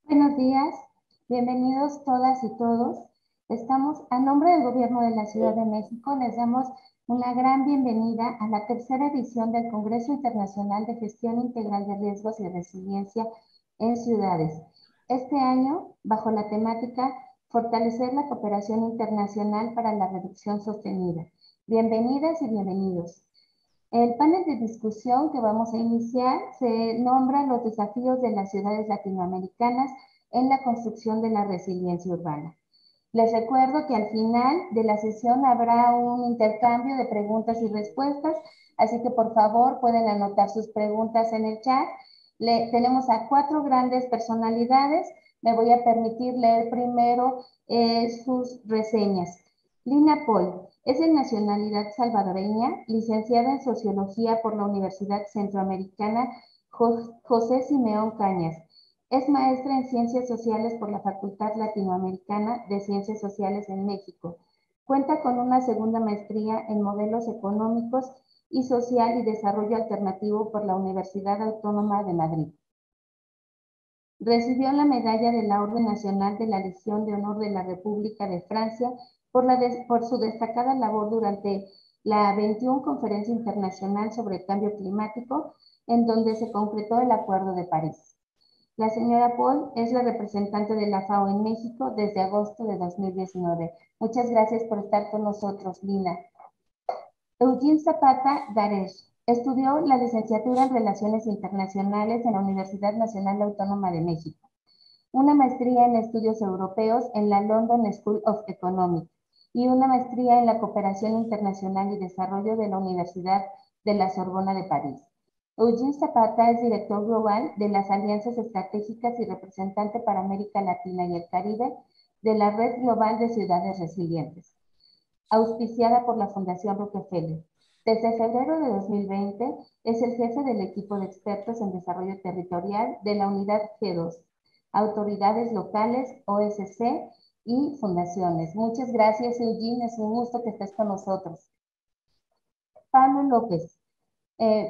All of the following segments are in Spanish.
Buenos días, bienvenidos todas y todos. Estamos a nombre del Gobierno de la Ciudad de México, les damos una gran bienvenida a la tercera edición del Congreso Internacional de Gestión Integral de Riesgos y Resiliencia en Ciudades. Este año, bajo la temática Fortalecer la cooperación internacional para la reducción sostenida. Bienvenidas y bienvenidos. El panel de discusión que vamos a iniciar se nombra Los desafíos de las ciudades latinoamericanas en la construcción de la resiliencia urbana. Les recuerdo que al final de la sesión habrá un intercambio de preguntas y respuestas, así que por favor pueden anotar sus preguntas en el chat. Tenemos a 4 grandes personalidades. Me voy a permitir leer primero sus reseñas. Lina Paul es de nacionalidad salvadoreña, licenciada en Sociología por la Universidad Centroamericana José Simeón Cañas. Es maestra en Ciencias Sociales por la Facultad Latinoamericana de Ciencias Sociales en México. Cuenta con una segunda maestría en Modelos Económicos y Social y Desarrollo Alternativo por la Universidad Autónoma de Madrid. Recibió la medalla de la Orden Nacional de la Legión de Honor de la República de Francia por su destacada labor durante la 21 Conferencia Internacional sobre el Cambio Climático, en donde se concretó el Acuerdo de París. La señora Paul es la representante de la FAO en México desde agosto de 2019. Muchas gracias por estar con nosotros, Lina. Eugene Zapata Garesh estudió la licenciatura en Relaciones Internacionales en la Universidad Nacional Autónoma de México, una maestría en Estudios Europeos en la London School of Economics y una maestría en la Cooperación Internacional y Desarrollo de la Universidad de la Sorbona de París. Eugene Zapata es director global de las Alianzas Estratégicas y representante para América Latina y el Caribe de la Red Global de Ciudades Resilientes, auspiciada por la Fundación Rockefeller. Desde febrero de 2020 es el jefe del equipo de expertos en desarrollo territorial de la unidad G2, autoridades locales, OSC y fundaciones. Muchas gracias, Eugene, es un gusto que estés con nosotros. Pablo López,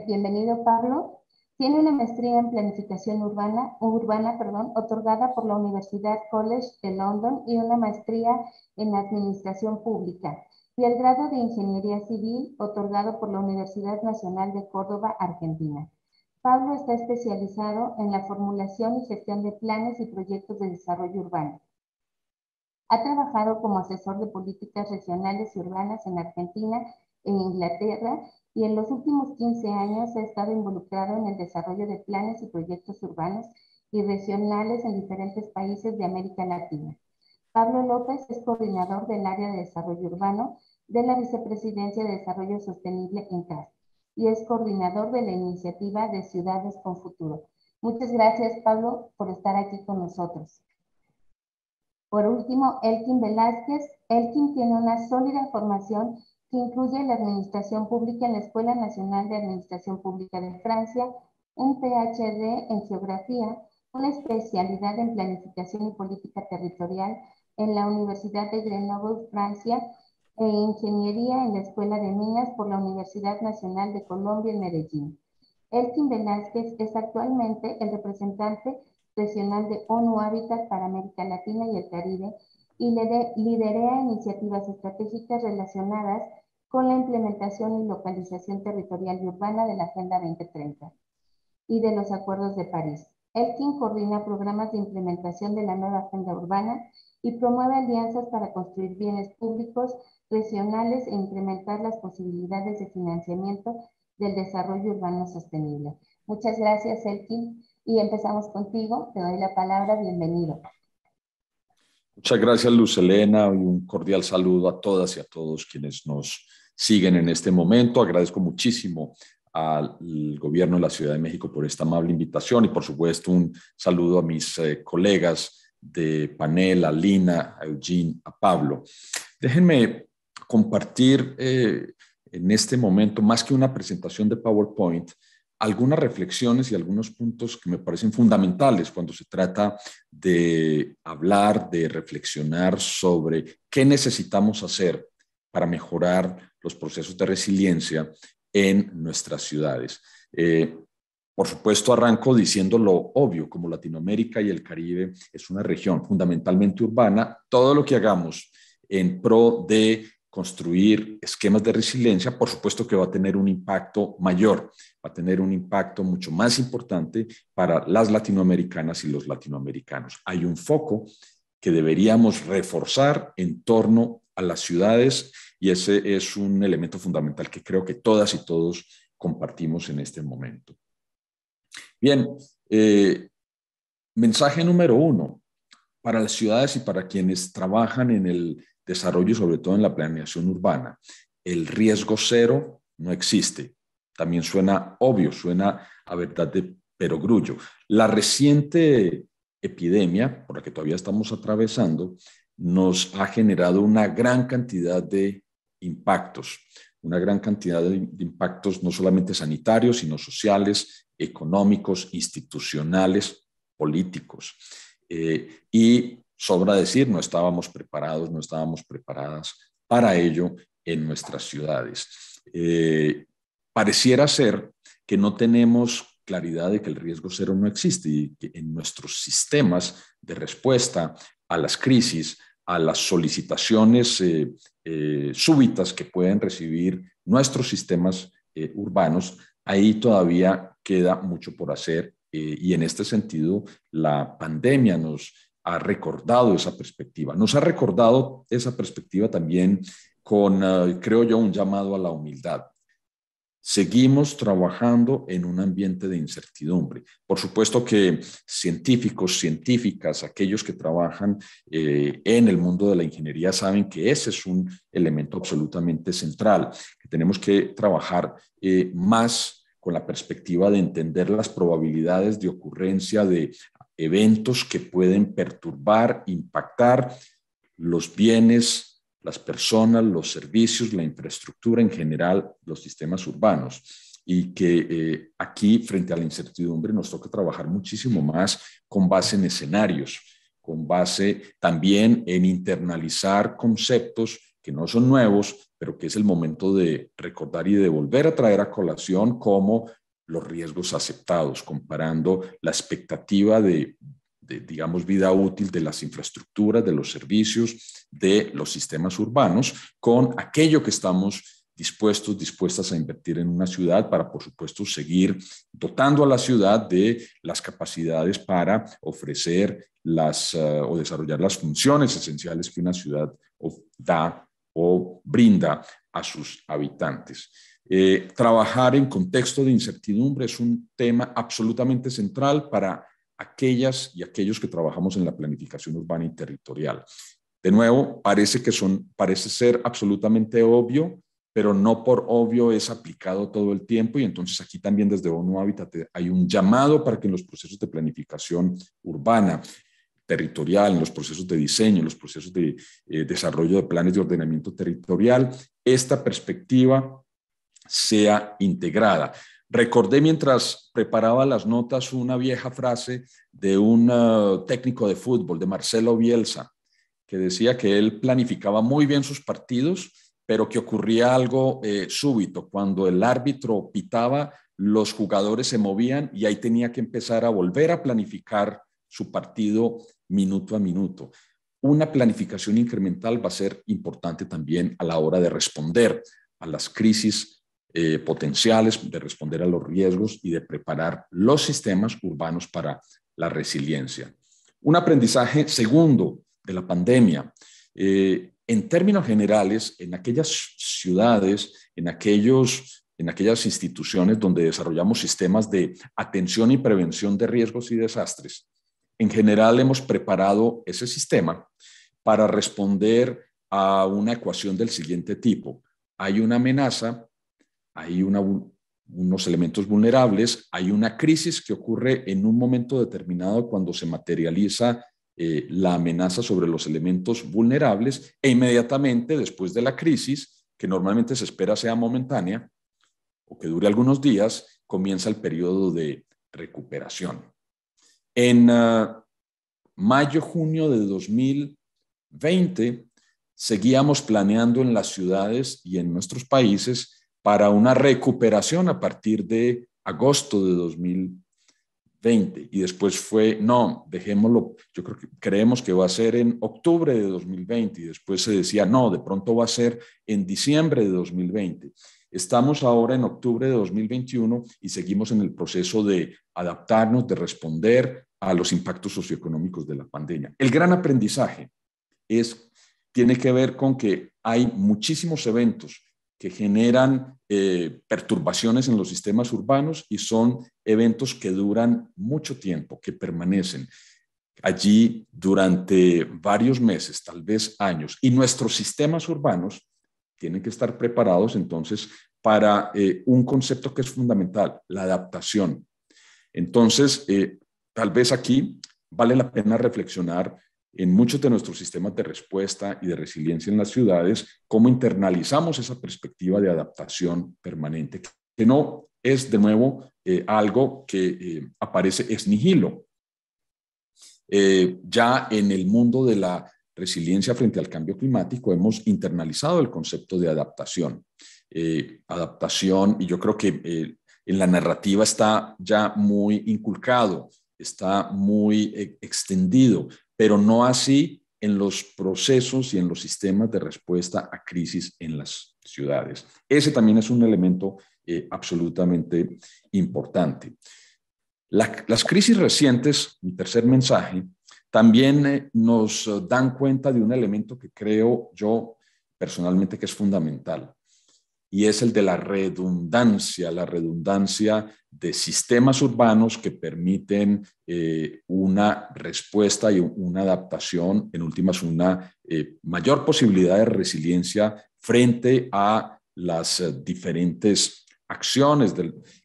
bienvenido, Pablo. Tiene una maestría en planificación urbana, otorgada por la Universidad College de London y una maestría en administración pública y el grado de Ingeniería Civil otorgado por la Universidad Nacional de Córdoba, Argentina. Pablo está especializado en la formulación y gestión de planes y proyectos de desarrollo urbano. Ha trabajado como asesor de políticas regionales y urbanas en Argentina, en Inglaterra, y en los últimos 15 años ha estado involucrado en el desarrollo de planes y proyectos urbanos y regionales en diferentes países de América Latina. Pablo López es coordinador del área de desarrollo urbano de la Vicepresidencia de Desarrollo Sostenible en CAS y es coordinador de la iniciativa de Ciudades con Futuro. Muchas gracias, Pablo, por estar aquí con nosotros. Por último, Elkin Velázquez. Elkin tiene una sólida formación que incluye la administración pública en la Escuela Nacional de Administración Pública de Francia, un PhD en geografía, una especialidad en planificación y política territorial en la Universidad de Grenoble, Francia, e ingeniería en la Escuela de Minas por la Universidad Nacional de Colombia en Medellín. Elkin Velázquez es actualmente el representante regional de ONU Habitat para América Latina y el Caribe y liderea iniciativas estratégicas relacionadas con la implementación y localización territorial y urbana de la Agenda 2030 y de los Acuerdos de París. Elkin coordina programas de implementación de la nueva Agenda Urbana y promueve alianzas para construir bienes públicos regionales e incrementar las posibilidades de financiamiento del desarrollo urbano sostenible. Muchas gracias, Elkin, y empezamos contigo. Te doy la palabra. Bienvenido. Muchas gracias, Luz Helena, y un cordial saludo a todas y a todos quienes nos siguen en este momento. Agradezco muchísimo al Gobierno de la Ciudad de México por esta amable invitación y, por supuesto, un saludo a mis colegas de panel, a Lina, a Eugene, a Pablo. Déjenme compartir en este momento, más que una presentación de PowerPoint, algunas reflexiones y algunos puntos que me parecen fundamentales cuando se trata de hablar, de reflexionar sobre qué necesitamos hacer para mejorar los procesos de resiliencia en nuestras ciudades. Por supuesto, arranco diciendo lo obvio, como Latinoamérica y el Caribe es una región fundamentalmente urbana, todo lo que hagamos en pro de construir esquemas de resiliencia, por supuesto que va a tener un impacto mayor, va a tener un impacto mucho más importante para las latinoamericanas y los latinoamericanos. Hay un foco que deberíamos reforzar en torno a las ciudades y ese es un elemento fundamental que creo que todas y todos compartimos en este momento. Bien, mensaje número 1 para las ciudades y para quienes trabajan en el desarrollo y sobre todo en la planeación urbana. El riesgo cero no existe. También suena obvio, suena a verdad de perogrullo. La reciente epidemia por la que todavía estamos atravesando nos ha generado una gran cantidad de impactos, una gran cantidad de impactos no solamente sanitarios, sino sociales, económicos, institucionales, políticos. Y sobra decir, no estábamos preparados, no estábamos preparadas para ello en nuestras ciudades. Pareciera ser que no tenemos claridad de que el riesgo cero no existe y que en nuestros sistemas de respuesta a las crisis, a las solicitaciones súbitas que pueden recibir nuestros sistemas urbanos, ahí todavía queda mucho por hacer y en este sentido la pandemia nos ha recordado esa perspectiva. Nos ha recordado esa perspectiva también con, creo yo, un llamado a la humildad. Seguimos trabajando en un ambiente de incertidumbre. Por supuesto que científicos, científicas, aquellos que trabajan en el mundo de la ingeniería saben que ese es un elemento absolutamente central, que tenemos que trabajar más con la perspectiva de entender las probabilidades de ocurrencia de eventos que pueden perturbar, impactar los bienes, las personas, los servicios, la infraestructura en general, los sistemas urbanos. Y que aquí, frente a la incertidumbre, nos toca trabajar muchísimo más con base en escenarios, con base también en internalizar conceptos que no son nuevos, pero que es el momento de recordar y de volver a traer a colación como los riesgos aceptados, comparando la expectativa de digamos, vida útil de las infraestructuras, de los servicios, de los sistemas urbanos, con aquello que estamos dispuestas a invertir en una ciudad para, por supuesto, seguir dotando a la ciudad de las capacidades para ofrecer o desarrollar las funciones esenciales que una ciudad da o brinda a sus habitantes. Trabajar en contexto de incertidumbre es un tema absolutamente central para aquellas y aquellos que trabajamos en la planificación urbana y territorial. De nuevo, parece ser absolutamente obvio, pero no por obvio es aplicado todo el tiempo y entonces aquí también desde ONU Habitat hay un llamado para que en los procesos de planificación urbana, territorial, en los procesos de diseño, en los procesos de desarrollo de planes de ordenamiento territorial, esta perspectiva sea integrada. Recordé mientras preparaba las notas una vieja frase de un técnico de fútbol, de Marcelo Bielsa, que decía que él planificaba muy bien sus partidos, pero que ocurría algo súbito. Cuando el árbitro pitaba, los jugadores se movían y ahí tenía que empezar a volver a planificar su partido minuto a minuto. Una planificación incremental va a ser importante también a la hora de responder a las crisis potenciales, de responder a los riesgos y de preparar los sistemas urbanos para la resiliencia. Un aprendizaje segundo de la pandemia. En términos generales, en aquellas ciudades, en aquellas instituciones donde desarrollamos sistemas de atención y prevención de riesgos y desastres, en general hemos preparado ese sistema para responder a una ecuación del siguiente tipo. Hay una amenaza, hay unos elementos vulnerables, hay una crisis que ocurre en un momento determinado cuando se materializa la amenaza sobre los elementos vulnerables e inmediatamente después de la crisis, que normalmente se espera sea momentánea o que dure algunos días, comienza el periodo de recuperación. En mayo-junio de 2020 seguíamos planeando en las ciudades y en nuestros países para una recuperación a partir de agosto de 2020 y después fue, no, dejémoslo, yo creo que creemos que va a ser en octubre de 2020 y después se decía, no, de pronto va a ser en diciembre de 2020. Estamos ahora en octubre de 2021 y seguimos en el proceso de adaptarnos, de responder a los impactos socioeconómicos de la pandemia. El gran aprendizaje tiene que ver con que hay muchísimos eventos que generan perturbaciones en los sistemas urbanos y son eventos que duran mucho tiempo, que permanecen allí durante varios meses, tal vez años. Y nuestros sistemas urbanos tienen que estar preparados entonces para un concepto que es fundamental, la adaptación. Entonces, tal vez aquí vale la pena reflexionar en muchos de nuestros sistemas de respuesta y de resiliencia en las ciudades, cómo internalizamos esa perspectiva de adaptación permanente, que no es de nuevo algo que aparece ex nihilo. Ya en el mundo de la resiliencia frente al cambio climático hemos internalizado el concepto de adaptación. Adaptación, y yo creo que en la narrativa está ya muy inculcado, está muy extendido, pero no así en los procesos y en los sistemas de respuesta a crisis en las ciudades. Ese también es un elemento absolutamente importante. Las crisis recientes, mi tercer mensaje, también nos dan cuenta de un elemento que creo yo personalmente que es fundamental, y es el de la redundancia de sistemas urbanos que permiten una respuesta y una adaptación, en últimas una mayor posibilidad de resiliencia frente a las diferentes acciones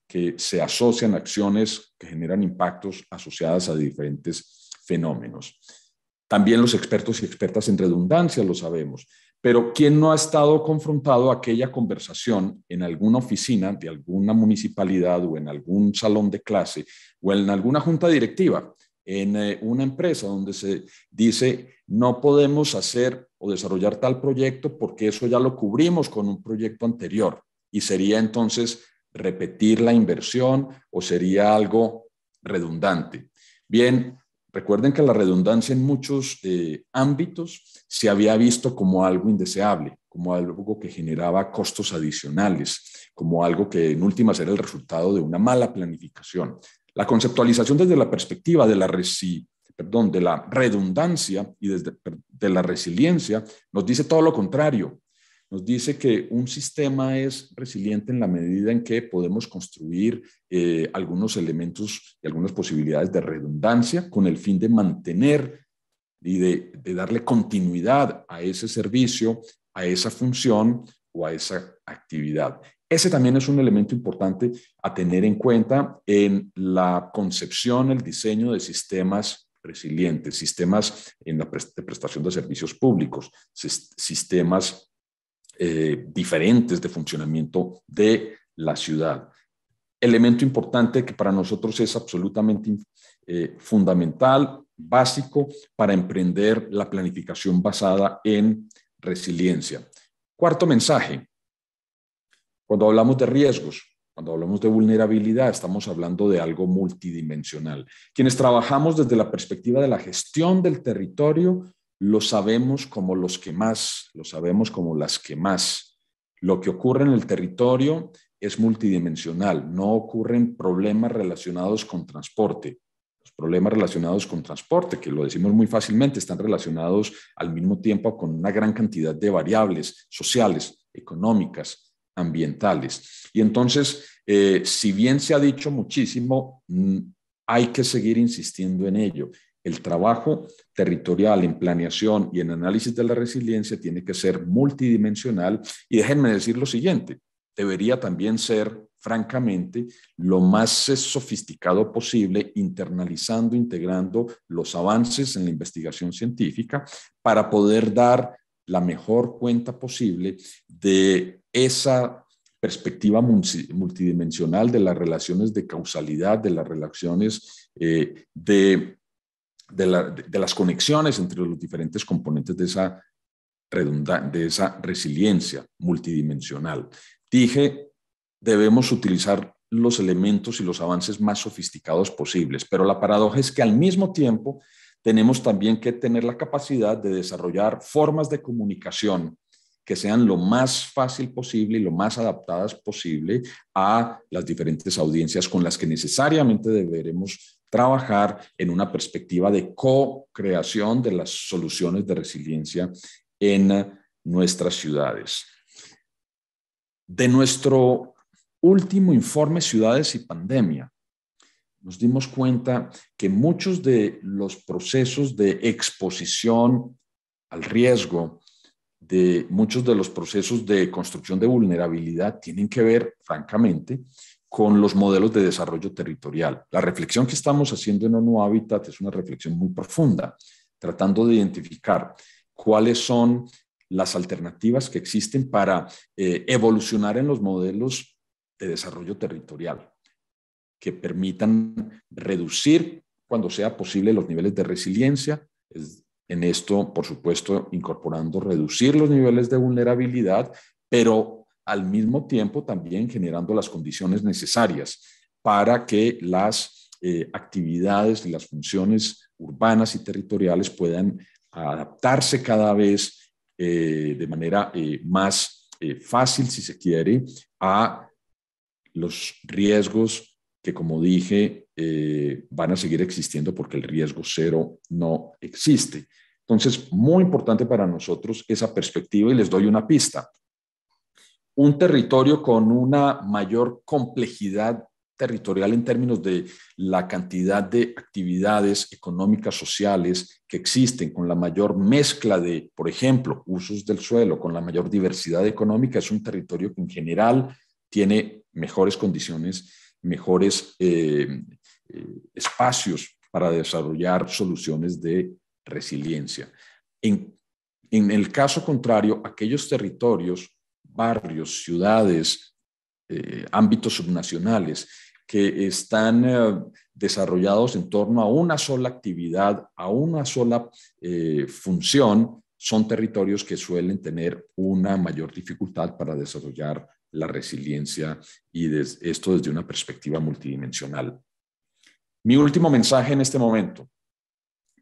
que se asocian, acciones que generan impactos asociadas a diferentes fenómenos. También los expertos y expertas en redundancia lo sabemos. Pero ¿quién no ha estado confrontado a aquella conversación en alguna oficina de alguna municipalidad o en algún salón de clase o en alguna junta directiva en una empresa donde se dice no podemos hacer o desarrollar tal proyecto porque eso ya lo cubrimos con un proyecto anterior y sería entonces repetir la inversión o sería algo redundante? Bien, recuerden que la redundancia en muchos ámbitos se había visto como algo indeseable, como algo que generaba costos adicionales, como algo que en últimas era el resultado de una mala planificación. La conceptualización desde la perspectiva de la redundancia y desde de la resiliencia nos dice todo lo contrario. Nos dice que un sistema es resiliente en la medida en que podemos construir algunos elementos y algunas posibilidades de redundancia con el fin de mantener y de darle continuidad a ese servicio, a esa función o a esa actividad. Ese también es un elemento importante a tener en cuenta en la concepción, el diseño de sistemas resilientes, sistemas en la prestación de servicios públicos, sistemas diferentes de funcionamiento de la ciudad. Elemento importante que para nosotros es absolutamente fundamental, básico para emprender la planificación basada en resiliencia. Cuarto mensaje, cuando hablamos de riesgos, cuando hablamos de vulnerabilidad, estamos hablando de algo multidimensional. Quienes trabajamos desde la perspectiva de la gestión del territorio, lo sabemos como los que más, lo sabemos como las que más. Lo que ocurre en el territorio es multidimensional, no ocurren problemas relacionados con transporte. Los problemas relacionados con transporte, que lo decimos muy fácilmente, están relacionados al mismo tiempo con una gran cantidad de variables sociales, económicas, ambientales. Y entonces, si bien se ha dicho muchísimo, hay que seguir insistiendo en ello. El trabajo territorial en planeación y en análisis de la resiliencia tiene que ser multidimensional y déjenme decir lo siguiente, debería también ser, francamente, lo más sofisticado posible, internalizando, integrando los avances en la investigación científica para poder dar la mejor cuenta posible de esa perspectiva multidimensional de las relaciones de causalidad, de las relaciones de las conexiones entre los diferentes componentes de esa resiliencia multidimensional. Dije, debemos utilizar los elementos y los avances más sofisticados posibles, pero la paradoja es que al mismo tiempo tenemos también que tener la capacidad de desarrollar formas de comunicación que sean lo más fácil posible y lo más adaptadas posible a las diferentes audiencias con las que necesariamente deberemos trabajar en una perspectiva de co-creación de las soluciones de resiliencia en nuestras ciudades. De nuestro último informe Ciudades y Pandemia, nos dimos cuenta que muchos de los procesos de exposición al riesgo, de muchos de los procesos de construcción de vulnerabilidad tienen que ver, francamente, con los modelos de desarrollo territorial. La reflexión que estamos haciendo en ONU Habitat es una reflexión muy profunda, tratando de identificar cuáles son las alternativas que existen para evolucionar en los modelos de desarrollo territorial que permitan reducir, cuando sea posible, los niveles de resiliencia. En esto, por supuesto, incorporando reducir los niveles de vulnerabilidad, pero al mismo tiempo también generando las condiciones necesarias para que las actividades y las funciones urbanas y territoriales puedan adaptarse cada vez de manera más fácil, si se quiere, a los riesgos que, como dije, van a seguir existiendo porque el riesgo cero no existe. Entonces, muy importante para nosotros esa perspectiva, y les doy una pista. Un territorio con una mayor complejidad territorial en términos de la cantidad de actividades económicas, sociales que existen, con la mayor mezcla de, por ejemplo, usos del suelo, con la mayor diversidad económica, es un territorio que en general tiene mejores condiciones, mejores espacios para desarrollar soluciones de resiliencia. En el caso contrario, aquellos territorios, barrios, ciudades, ámbitos subnacionales que están desarrollados en torno a una sola actividad, a una sola función, son territorios que suelen tener una mayor dificultad para desarrollar la resiliencia y esto desde una perspectiva multidimensional. Mi último mensaje en este momento,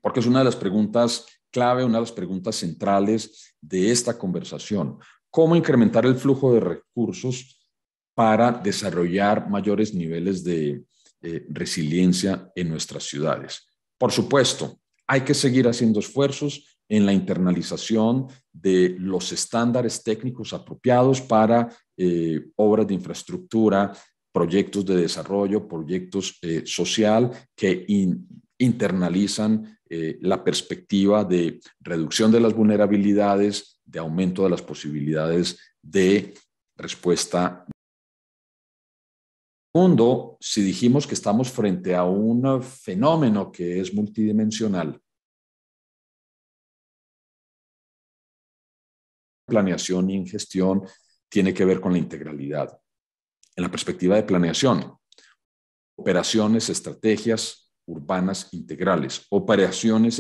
porque es una de las preguntas clave, una de las preguntas centrales de esta conversación. ¿Cómo incrementar el flujo de recursos para desarrollar mayores niveles de resiliencia en nuestras ciudades? Por supuesto, hay que seguir haciendo esfuerzos en la internalización de los estándares técnicos apropiados para obras de infraestructura, proyectos de desarrollo, proyectos social que internalizan la perspectiva de reducción de las vulnerabilidades, de aumento de las posibilidades de respuesta. Segundo, si dijimos que estamos frente a un fenómeno que es multidimensional, planeación y en gestión tiene que ver con la integralidad. En la perspectiva de planeación, operaciones, estrategias urbanas integrales, operaciones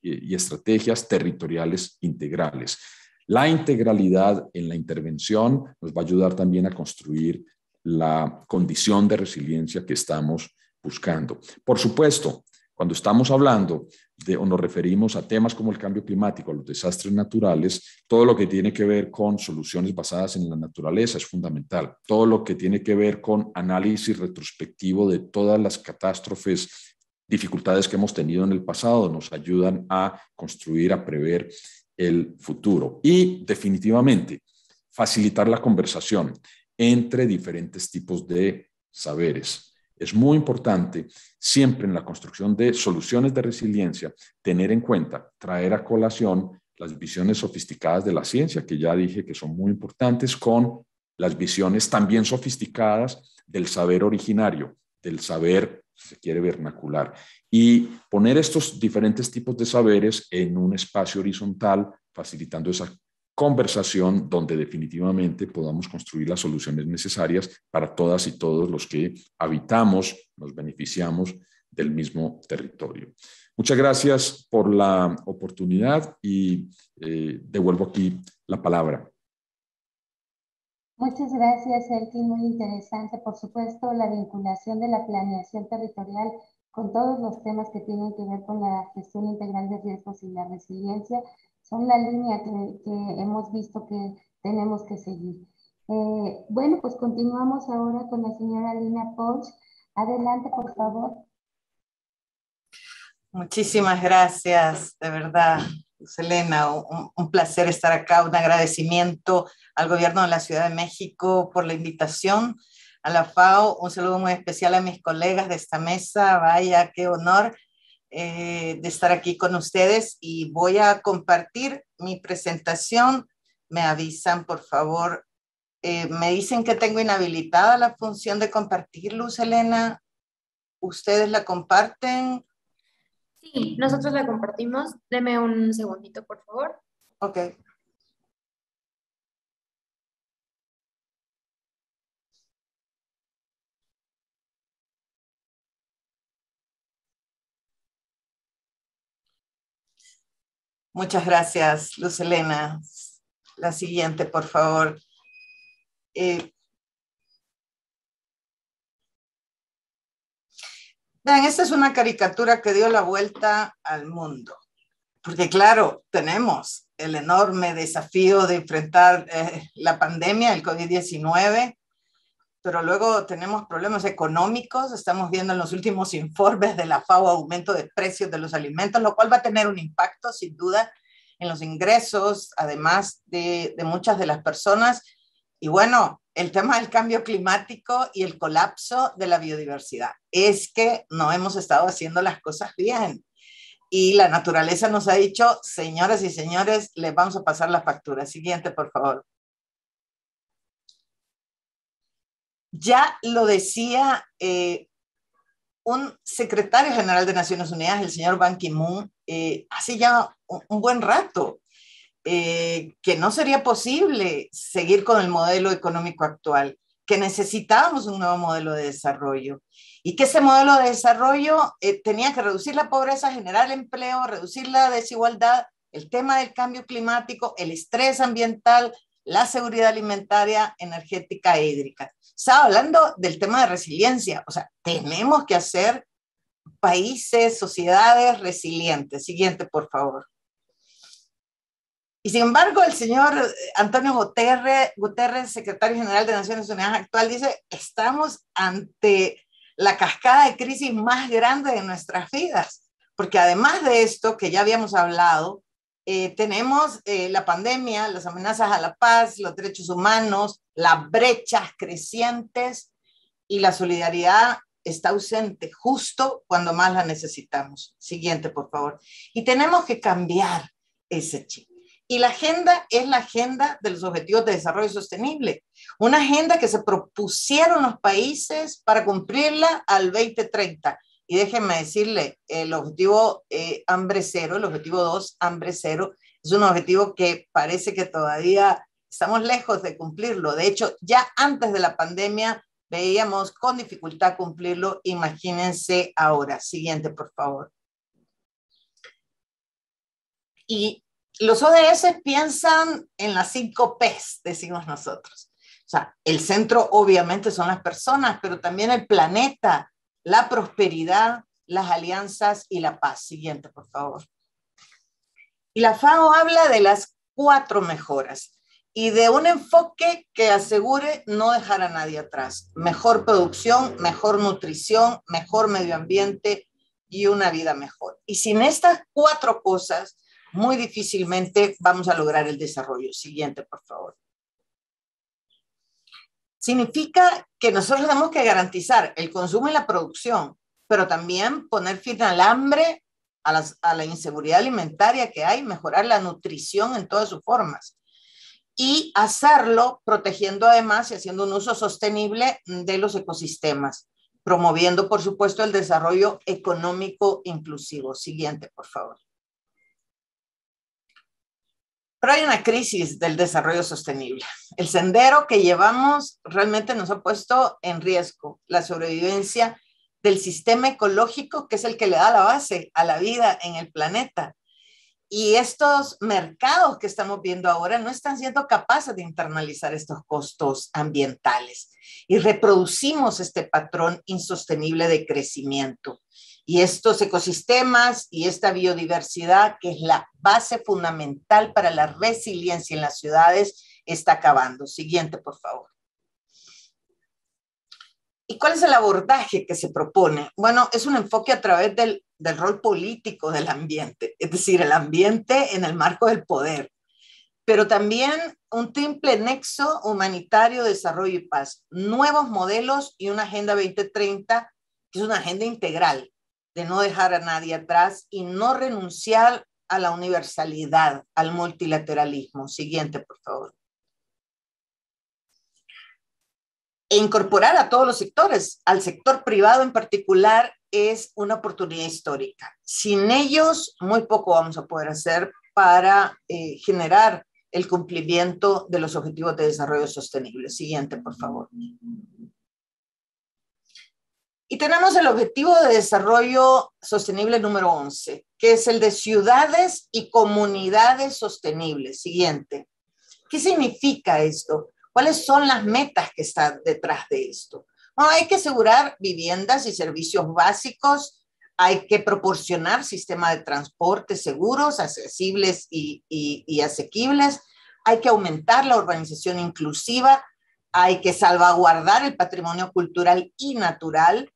y estrategias territoriales integrales. La integralidad en la intervención nos va a ayudar también a construir la condición de resiliencia que estamos buscando. Por supuesto, cuando estamos hablando de o nos referimos a temas como el cambio climático, los desastres naturales, todo lo que tiene que ver con soluciones basadas en la naturaleza es fundamental. Todo lo que tiene que ver con análisis retrospectivo de todas las catástrofes, dificultades que hemos tenido en el pasado, nos ayudan a construir, a prever el futuro. Y definitivamente, facilitar la conversación entre diferentes tipos de saberes. Es muy importante siempre en la construcción de soluciones de resiliencia tener en cuenta, traer a colación las visiones sofisticadas de la ciencia, que ya dije que son muy importantes, con las visiones también sofisticadas del saber originario, del saber, si se quiere, vernacular, y poner estos diferentes tipos de saberes en un espacio horizontal, facilitando esa conversación donde definitivamente podamos construir las soluciones necesarias para todas y todos los que habitamos, nos beneficiamos del mismo territorio. Muchas gracias por la oportunidad y devuelvo aquí la palabra. Muchas gracias, Elkin. Muy interesante. Por supuesto, la vinculación de la planeación territorial con todos los temas que tienen que ver con la gestión integral de riesgos y la resiliencia son la línea que hemos visto que tenemos que seguir. Bueno, pues continuamos ahora con la señora Lina Poch. Adelante, por favor. Muchísimas gracias, de verdad, Selena, un placer estar acá, un agradecimiento al gobierno de la Ciudad de México por la invitación, a la FAO, un saludo muy especial a mis colegas de esta mesa, vaya, qué honor de estar aquí con ustedes y voy a compartir mi presentación, me avisan por favor, me dicen que tengo inhabilitada la función de compartir, Luz Selena, ¿ustedes la comparten? Sí, nosotros la compartimos. Deme un segundito, por favor. Ok. Muchas gracias, Luz Helena. La siguiente, por favor. Vean, esta es una caricatura que dio la vuelta al mundo. Porque claro, tenemos el enorme desafío de enfrentar la pandemia, el COVID-19, pero luego tenemos problemas económicos. Estamos viendo en los últimos informes de la FAO aumento de precios de los alimentos, lo cual va a tener un impacto sin duda en los ingresos, además de muchas de las personas. Y bueno, el tema del cambio climático y el colapso de la biodiversidad. Es que no hemos estado haciendo las cosas bien. Y la naturaleza nos ha dicho, señoras y señores, les vamos a pasar la factura. Siguiente, por favor. Ya lo decía un secretario general de Naciones Unidas, el señor Ban Ki-moon, hace ya un buen rato, que no sería posible seguir con el modelo económico actual, que necesitábamos un nuevo modelo de desarrollo y que ese modelo de desarrollo tenía que reducir la pobreza, generar empleo, reducir la desigualdad, el tema del cambio climático, el estrés ambiental, la seguridad alimentaria, energética e hídrica. Estaba hablando del tema de resiliencia, o sea, tenemos que hacer países, sociedades resilientes. Siguiente, por favor. Y sin embargo, el señor Antonio Guterres, secretario general de Naciones Unidas actual, dice, estamos ante la cascada de crisis más grande de nuestras vidas, porque además de esto que ya habíamos hablado, tenemos la pandemia, las amenazas a la paz, los derechos humanos, las brechas crecientes y la solidaridad está ausente justo cuando más la necesitamos. Siguiente, por favor. Y tenemos que cambiar ese chip. Y la agenda es la agenda de los Objetivos de Desarrollo Sostenible, una agenda que se propusieron los países para cumplirla al 2030. Y déjenme decirle, el objetivo hambre cero, el objetivo 2, hambre cero, es un objetivo que parece que todavía estamos lejos de cumplirlo. De hecho, ya antes de la pandemia veíamos con dificultad cumplirlo. Imagínense ahora. Siguiente, por favor. Y los ODS piensan en las 5 P's, decimos nosotros. O sea, el centro obviamente son las personas, pero también el planeta, la prosperidad, las alianzas y la paz. Siguiente, por favor. Y la FAO habla de las 4 mejoras y de un enfoque que asegure no dejar a nadie atrás. Mejor producción, mejor nutrición, mejor medio ambiente y una vida mejor. Y sin estas 4 cosas, muy difícilmente vamos a lograr el desarrollo. Siguiente, por favor. Significa que nosotros tenemos que garantizar el consumo y la producción, pero también poner fin al hambre, a la inseguridad alimentaria que hay, mejorar la nutrición en todas sus formas y hacerlo protegiendo además y haciendo un uso sostenible de los ecosistemas, promoviendo, por supuesto, el desarrollo económico inclusivo. Siguiente, por favor. Pero hay una crisis del desarrollo sostenible. El sendero que llevamos realmente nos ha puesto en riesgo la sobrevivencia del sistema ecológico, que es el que le da la base a la vida en el planeta. Y estos mercados que estamos viendo ahora no están siendo capaces de internalizar estos costos ambientales y reproducimos este patrón insostenible de crecimiento. Y estos ecosistemas y esta biodiversidad, que es la base fundamental para la resiliencia en las ciudades, está acabando. Siguiente, por favor. ¿Y cuál es el abordaje que se propone? Bueno, es un enfoque a través del rol político del ambiente, es decir, el ambiente en el marco del poder, pero también un triple nexo humanitario, desarrollo y paz, nuevos modelos y una Agenda 2030, que es una agenda integral, de no dejar a nadie atrás y no renunciar a la universalidad, al multilateralismo. Siguiente, por favor. E incorporar a todos los sectores, al sector privado en particular, es una oportunidad histórica. Sin ellos, muy poco vamos a poder hacer para generar el cumplimiento de los objetivos de desarrollo sostenible. Siguiente, por favor. Y tenemos el objetivo de desarrollo sostenible número 11, que es el de ciudades y comunidades sostenibles. Siguiente. ¿Qué significa esto? ¿Cuáles son las metas que están detrás de esto? Bueno, hay que asegurar viviendas y servicios básicos, hay que proporcionar sistemas de transporte seguros, accesibles y asequibles, hay que aumentar la urbanización inclusiva, hay que salvaguardar el patrimonio cultural y natural,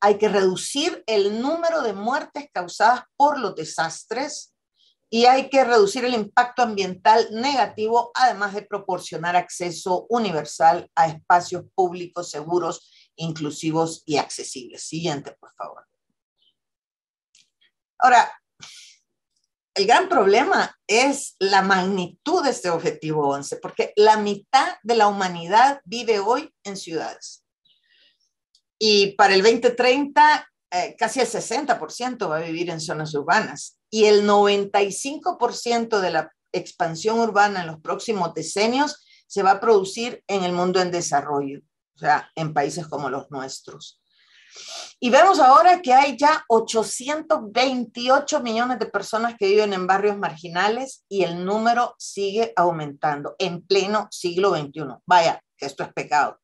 hay que reducir el número de muertes causadas por los desastres, y hay que reducir el impacto ambiental negativo, además de proporcionar acceso universal a espacios públicos seguros, inclusivos y accesibles. Siguiente, por favor. Ahora, el gran problema es la magnitud de este objetivo 11, porque la mitad de la humanidad vive hoy en ciudades. Y para el 2030, casi el 60% va a vivir en zonas urbanas. Y el 95% de la expansión urbana en los próximos decenios se va a producir en el mundo en desarrollo, o sea, en países como los nuestros. Y vemos ahora que hay ya 828 millones de personas que viven en barrios marginales y el número sigue aumentando en pleno siglo XXI. Vaya, que esto es pecado.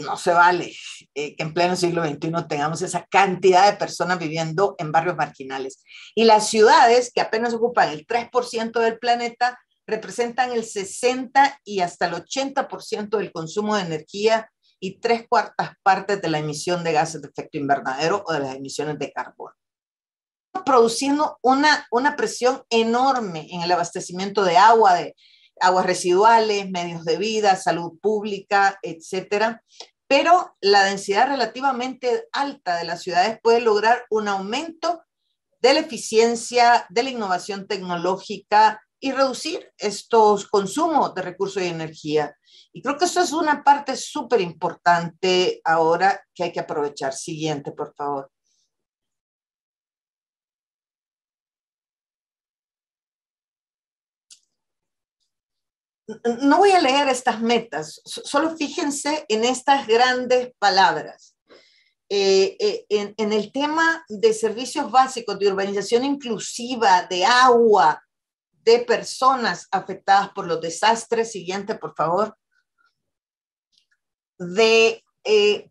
No se vale que en pleno siglo XXI tengamos esa cantidad de personas viviendo en barrios marginales. Y las ciudades, que apenas ocupan el 3% del planeta, representan el 60 y hasta el 80% del consumo de energía y 3/4 partes de la emisión de gases de efecto invernadero o de las emisiones de carbono. Produciendo una presión enorme en el abastecimiento de agua, de aguas residuales, medios de vida, salud pública, etcétera. Pero la densidad relativamente alta de las ciudades puede lograr un aumento de la eficiencia, de la innovación tecnológica y reducir estos consumos de recursos y energía. Y creo que eso es una parte súper importante ahora que hay que aprovechar. Siguiente, por favor. No voy a leer estas metas, solo fíjense en estas grandes palabras. En el tema de servicios básicos, de urbanización inclusiva, de agua, de personas afectadas por los desastres, siguiente, por favor, de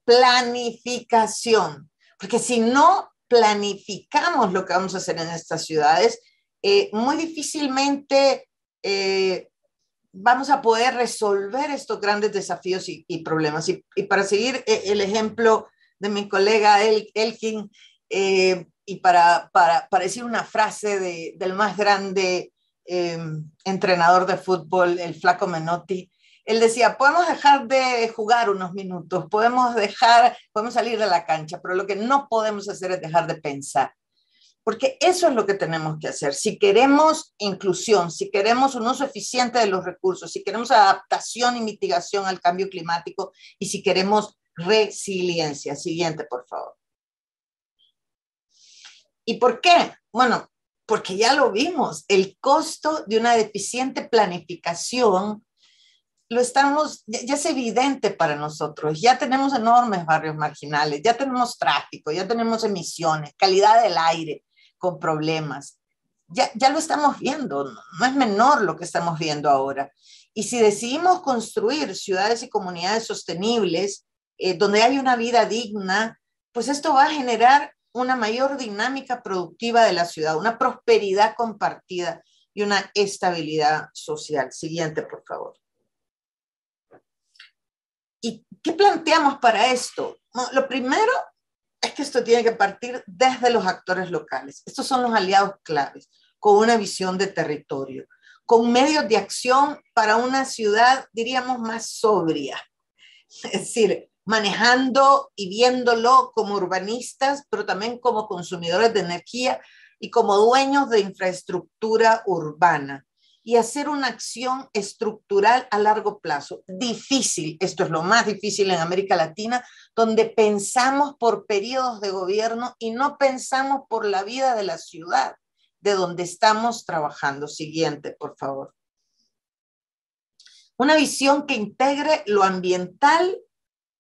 planificación, porque si no planificamos lo que vamos a hacer en estas ciudades, muy difícilmente vamos a poder resolver estos grandes desafíos y problemas. Y para seguir el ejemplo de mi colega Elkin, y para decir una frase del más grande entrenador de fútbol, el Flaco Menotti, él decía, podemos dejar de jugar unos minutos, podemos salir de la cancha, pero lo que no podemos hacer es dejar de pensar. Porque eso es lo que tenemos que hacer. Si queremos inclusión, si queremos un uso eficiente de los recursos, si queremos adaptación y mitigación al cambio climático y si queremos resiliencia. Siguiente, por favor. ¿Y por qué? Bueno, porque ya lo vimos. El costo de una deficiente planificación ya es evidente para nosotros. Ya tenemos enormes barrios marginales, ya tenemos tráfico, ya tenemos emisiones, calidad del aire con problemas. ya lo estamos viendo, no es menor lo que estamos viendo ahora. Y si decidimos construir ciudades y comunidades sostenibles, donde hay una vida digna, pues esto va a generar una mayor dinámica productiva de la ciudad, una prosperidad compartida y una estabilidad social. Siguiente, por favor. ¿Y qué planteamos para esto? Bueno, lo primero es que esto tiene que partir desde los actores locales. Estos son los aliados claves, con una visión de territorio, con medios de acción para una ciudad, diríamos, más sobria. Es decir, manejando y viéndolo como urbanistas, pero también como consumidores de energía y como dueños de infraestructura urbana. Y hacer una acción estructural a largo plazo. Difícil, esto es lo más difícil en América Latina, donde pensamos por periodos de gobierno y no pensamos por la vida de la ciudad, de donde estamos trabajando. Siguiente, por favor. Una visión que integre lo ambiental,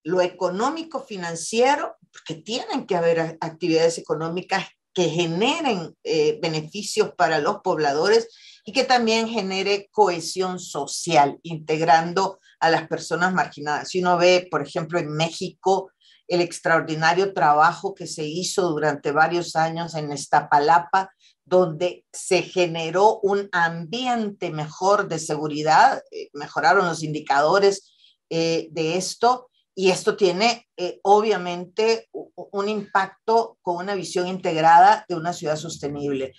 lo económico, financiero, porque tienen que haber actividades económicas que generen beneficios para los pobladores y que también genere cohesión social, integrando a las personas marginadas. Si uno ve, por ejemplo, en México, el extraordinario trabajo que se hizo durante varios años en Iztapalapa, donde se generó un ambiente mejor de seguridad, mejoraron los indicadores de esto, y esto tiene obviamente un impacto con una visión integrada de una ciudad sostenible.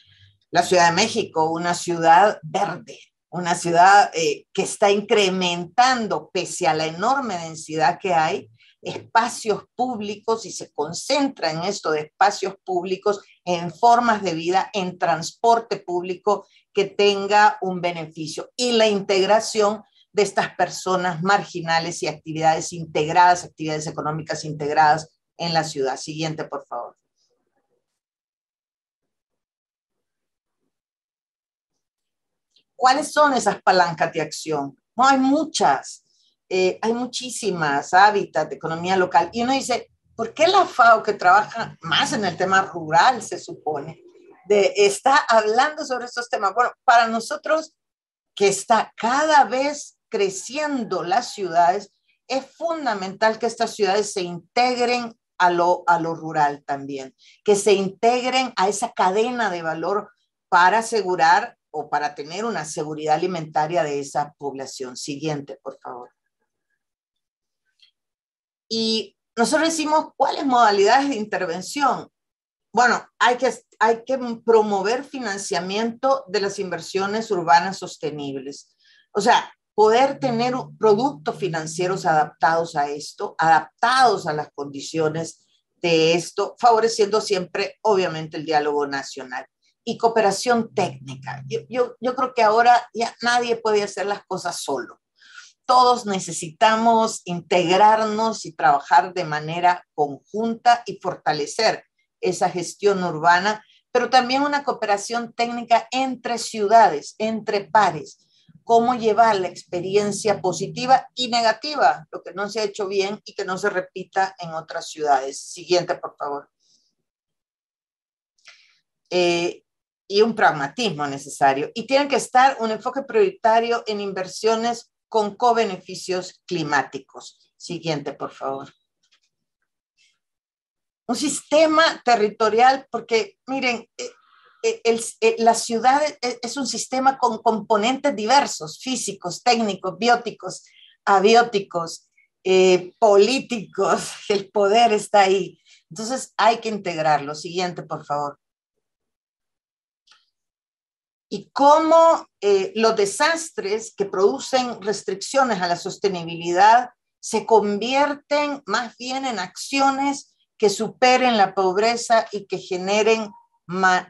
La Ciudad de México, una ciudad verde, una ciudad que está incrementando, pese a la enorme densidad que hay, espacios públicos, y se concentra en esto de espacios públicos, en formas de vida, en transporte público que tenga un beneficio, y la integración de estas personas marginales y actividades integradas, actividades económicas integradas en la ciudad. Siguiente, por favor. ¿Cuáles son esas palancas de acción? No, hay muchas, hay muchísimas, hábitat, de economía local. Y uno dice, ¿por qué la FAO, que trabaja más en el tema rural, se supone, está hablando sobre estos temas? Bueno, para nosotros, que está cada vez creciendo las ciudades, es fundamental que estas ciudades se integren a lo rural también, que se integren a esa cadena de valor para asegurar o para tener una seguridad alimentaria de esa población. Siguiente, por favor. Y nosotros decimos, ¿cuáles modalidades de intervención? Bueno, hay que promover financiamiento de las inversiones urbanas sostenibles. O sea, poder tener productos financieros adaptados a esto, adaptados a las condiciones de esto, favoreciendo siempre, obviamente, el diálogo nacional. Y cooperación técnica. Yo creo que ahora ya nadie puede hacer las cosas solo. Todos necesitamos integrarnos y trabajar de manera conjunta y fortalecer esa gestión urbana, pero también una cooperación técnica entre ciudades, entre pares. Cómo llevar la experiencia positiva y negativa, lo que no se ha hecho bien y que no se repita en otras ciudades. Siguiente, por favor. Y un pragmatismo necesario. Y tiene que estar un enfoque prioritario en inversiones con co-beneficios climáticos. Siguiente, por favor. Un sistema territorial, porque miren, la ciudad es un sistema con componentes diversos, físicos, técnicos, bióticos, abióticos, políticos, el poder está ahí. Entonces hay que integrarlo. Siguiente, por favor. Y cómo los desastres que producen restricciones a la sostenibilidad se convierten más bien en acciones que superen la pobreza y que generen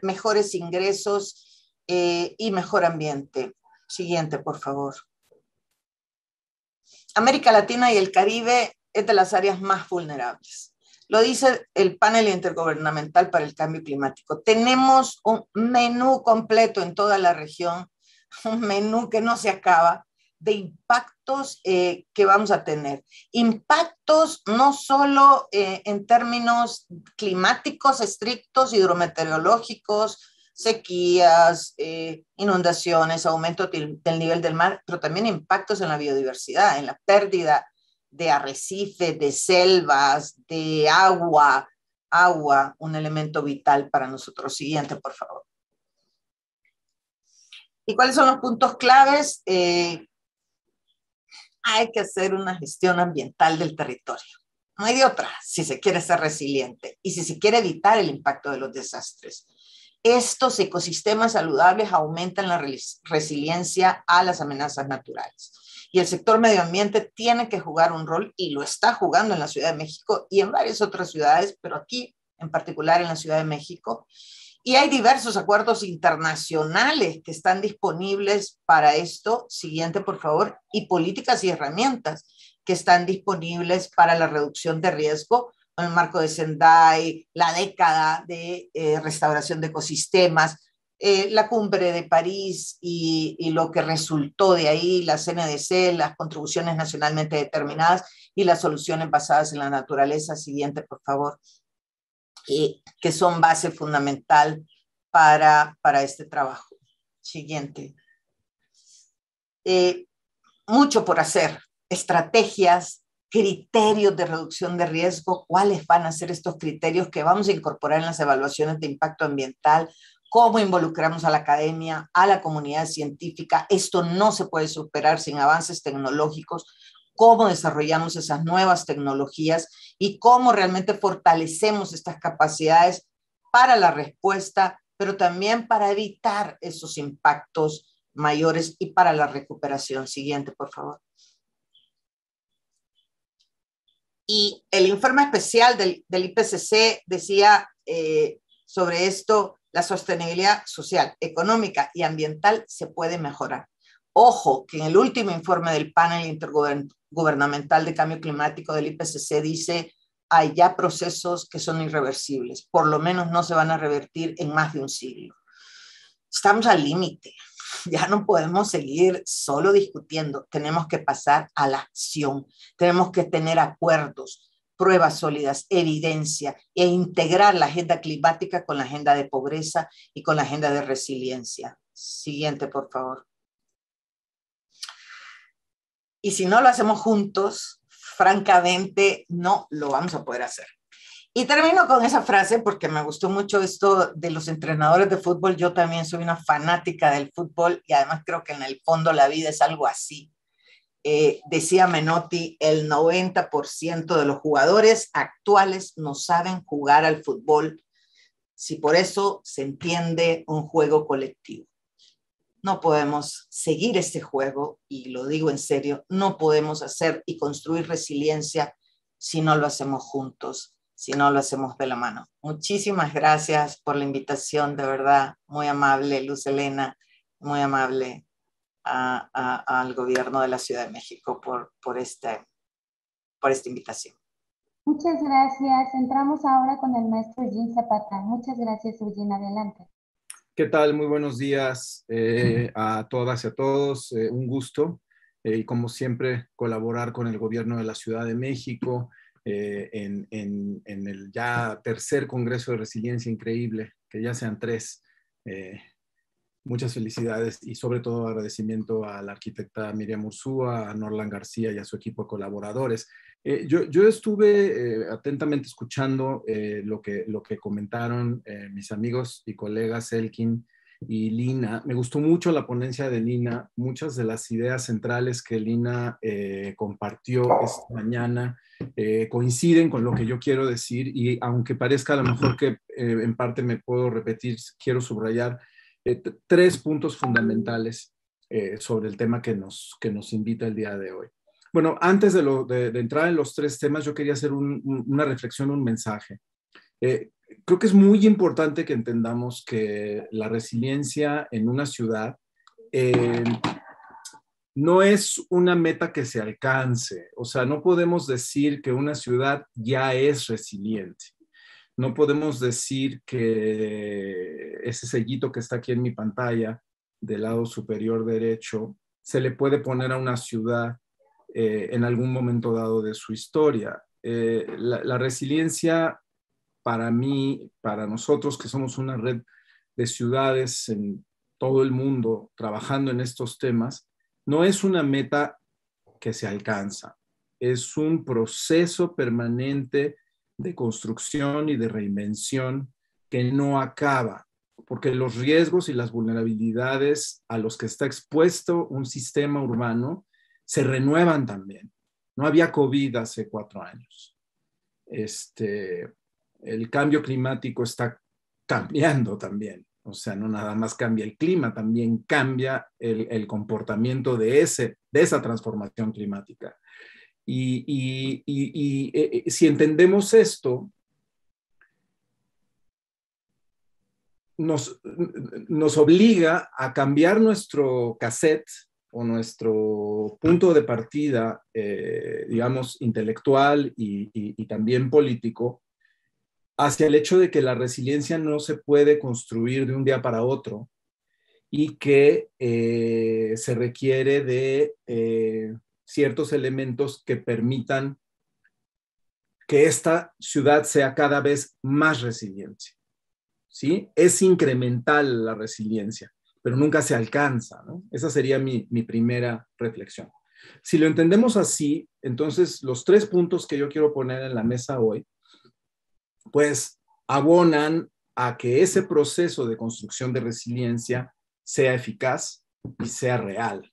mejores ingresos y mejor ambiente. Siguiente, por favor. América Latina y el Caribe es de las áreas más vulnerables. Lo dice el panel intergubernamental para el cambio climático. Tenemos un menú completo en toda la región, un menú que no se acaba, de impactos que vamos a tener. Impactos no solo en términos climáticos estrictos, hidrometeorológicos, sequías, inundaciones, aumento del nivel del mar, pero también impactos en la biodiversidad, en la pérdida de arrecifes, de selvas, de agua, un elemento vital para nosotros. Siguiente, por favor. ¿Y cuáles son los puntos claves? Hay que hacer una gestión ambiental del territorio. No hay de otra si se quiere ser resiliente y si se quiere evitar el impacto de los desastres. Estos ecosistemas saludables aumentan la resiliencia a las amenazas naturales. Y el sector medio ambiente tiene que jugar un rol, y lo está jugando en la Ciudad de México y en varias otras ciudades, pero aquí en particular en la Ciudad de México. Y hay diversos acuerdos internacionales que están disponibles para esto. Siguiente, por favor. Y políticas y herramientas que están disponibles para la reducción de riesgo, en el marco de Sendai, la década de restauración de ecosistemas, la cumbre de París y lo que resultó de ahí, la CNDC, las contribuciones nacionalmente determinadas y las soluciones basadas en la naturaleza. Siguiente, por favor. Que son base fundamental para este trabajo. Siguiente. Mucho por hacer. Estrategias, criterios de reducción de riesgo. ¿Cuáles van a ser estos criterios que vamos a incorporar en las evaluaciones de impacto ambiental? ¿Cómo involucramos a la academia, a la comunidad científica? Esto no se puede superar sin avances tecnológicos. ¿Cómo desarrollamos esas nuevas tecnologías y cómo realmente fortalecemos estas capacidades para la respuesta, pero también para evitar esos impactos mayores y para la recuperación? Siguiente, por favor. Y el informe especial del IPCC decía sobre esto: la sostenibilidad social, económica y ambiental se puede mejorar. Ojo, que en el último informe del panel intergubernamental de cambio climático del IPCC dice: hay ya procesos que son irreversibles, por lo menos no se van a revertir en más de un siglo. Estamos al límite, ya no podemos seguir solo discutiendo, tenemos que pasar a la acción, tenemos que tener acuerdos, pruebas sólidas, evidencia, e integrar la agenda climática con la agenda de pobreza y con la agenda de resiliencia. Siguiente, por favor. Y si no lo hacemos juntos, francamente, no lo vamos a poder hacer. Y termino con esa frase porque me gustó mucho esto de los entrenadores de fútbol. Yo también soy una fanática del fútbol y además creo que en el fondo la vida es algo así. Decía Menotti, el 90% de los jugadores actuales no saben jugar al fútbol, si por eso se entiende un juego colectivo. No podemos seguir este juego, y lo digo en serio, no podemos hacer y construir resiliencia si no lo hacemos juntos, si no lo hacemos de la mano. Muchísimas gracias por la invitación, de verdad, muy amable Luz Helena, muy amable al gobierno de la Ciudad de México por esta invitación. Muchas gracias. Entramos ahora con el maestro Eugene Zapata. Muchas gracias, Eugene. Adelante. ¿Qué tal? Muy buenos días a todas y a todos. Un gusto y como siempre colaborar con el gobierno de la Ciudad de México en el ya tercer Congreso de Resiliencia Increíble, que ya sean 3. Muchas felicidades y sobre todo agradecimiento a la arquitecta Miriam Ursúa, a Norlan García y a su equipo de colaboradores. Yo estuve atentamente escuchando lo que comentaron mis amigos y colegas Elkin y Lina. Me gustó mucho la ponencia de Lina. Muchas de las ideas centrales que Lina compartió esta mañana coinciden con lo que yo quiero decir, y aunque parezca a lo mejor que en parte me puedo repetir, quiero subrayar 3 puntos fundamentales sobre el tema que nos invita el día de hoy. Bueno, antes de entrar en los 3 temas, yo quería hacer una reflexión, un mensaje. Creo que es muy importante que entendamos que la resiliencia en una ciudad no es una meta que se alcance. O sea, no podemos decir que una ciudad ya es resiliente. No podemos decir que ese sellito que está aquí en mi pantalla, del lado superior derecho, se le puede poner a una ciudad en algún momento dado de su historia. La resiliencia, para mí, para nosotros que somos una red de ciudades en todo el mundo trabajando en estos temas, no es una meta que se alcanza, es un proceso permanente de construcción y de reinvención que no acaba, porque los riesgos y las vulnerabilidades a los que está expuesto un sistema urbano se renuevan también. No había COVID hace 4 años. El cambio climático está cambiando también. O sea, no nada más cambia el clima, también cambia el comportamiento de esa transformación climática. Y si entendemos esto, nos obliga a cambiar nuestro cassette o nuestro punto de partida, digamos, intelectual y también político, hacia el hecho de que la resiliencia no se puede construir de un día para otro y que se requiere de ciertos elementos que permitan que esta ciudad sea cada vez más resiliente. ¿Sí? Es incremental la resiliencia, pero nunca se alcanza, ¿no? Esa sería mi primera reflexión. Si lo entendemos así, entonces los 3 puntos que yo quiero poner en la mesa hoy, pues abonan a que ese proceso de construcción de resiliencia sea eficaz y sea real.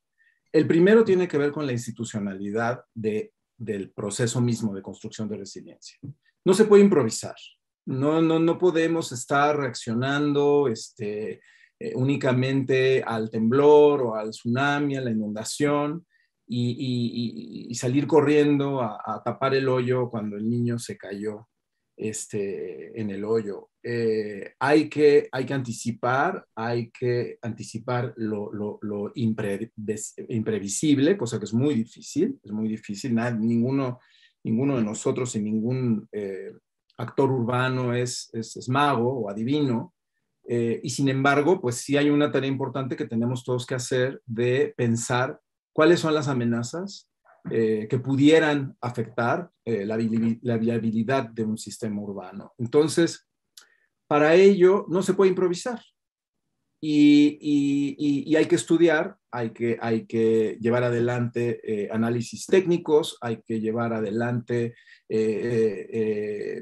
El primero tiene que ver con la institucionalidad del proceso mismo de construcción de resiliencia. No se puede improvisar. No podemos estar reaccionando únicamente al temblor o al tsunami, a la inundación y salir corriendo a tapar el hoyo cuando el niño se cayó en el hoyo. Hay que anticipar, lo imprevisible, cosa que es muy difícil. Ninguno de nosotros y ningún actor urbano es mago o adivino, y sin embargo, pues sí hay una tarea importante que tenemos todos que hacer de pensar cuáles son las amenazas que pudieran afectar la viabilidad de un sistema urbano. Entonces, para ello no se puede improvisar y hay que estudiar, hay que llevar adelante análisis técnicos, hay que llevar adelante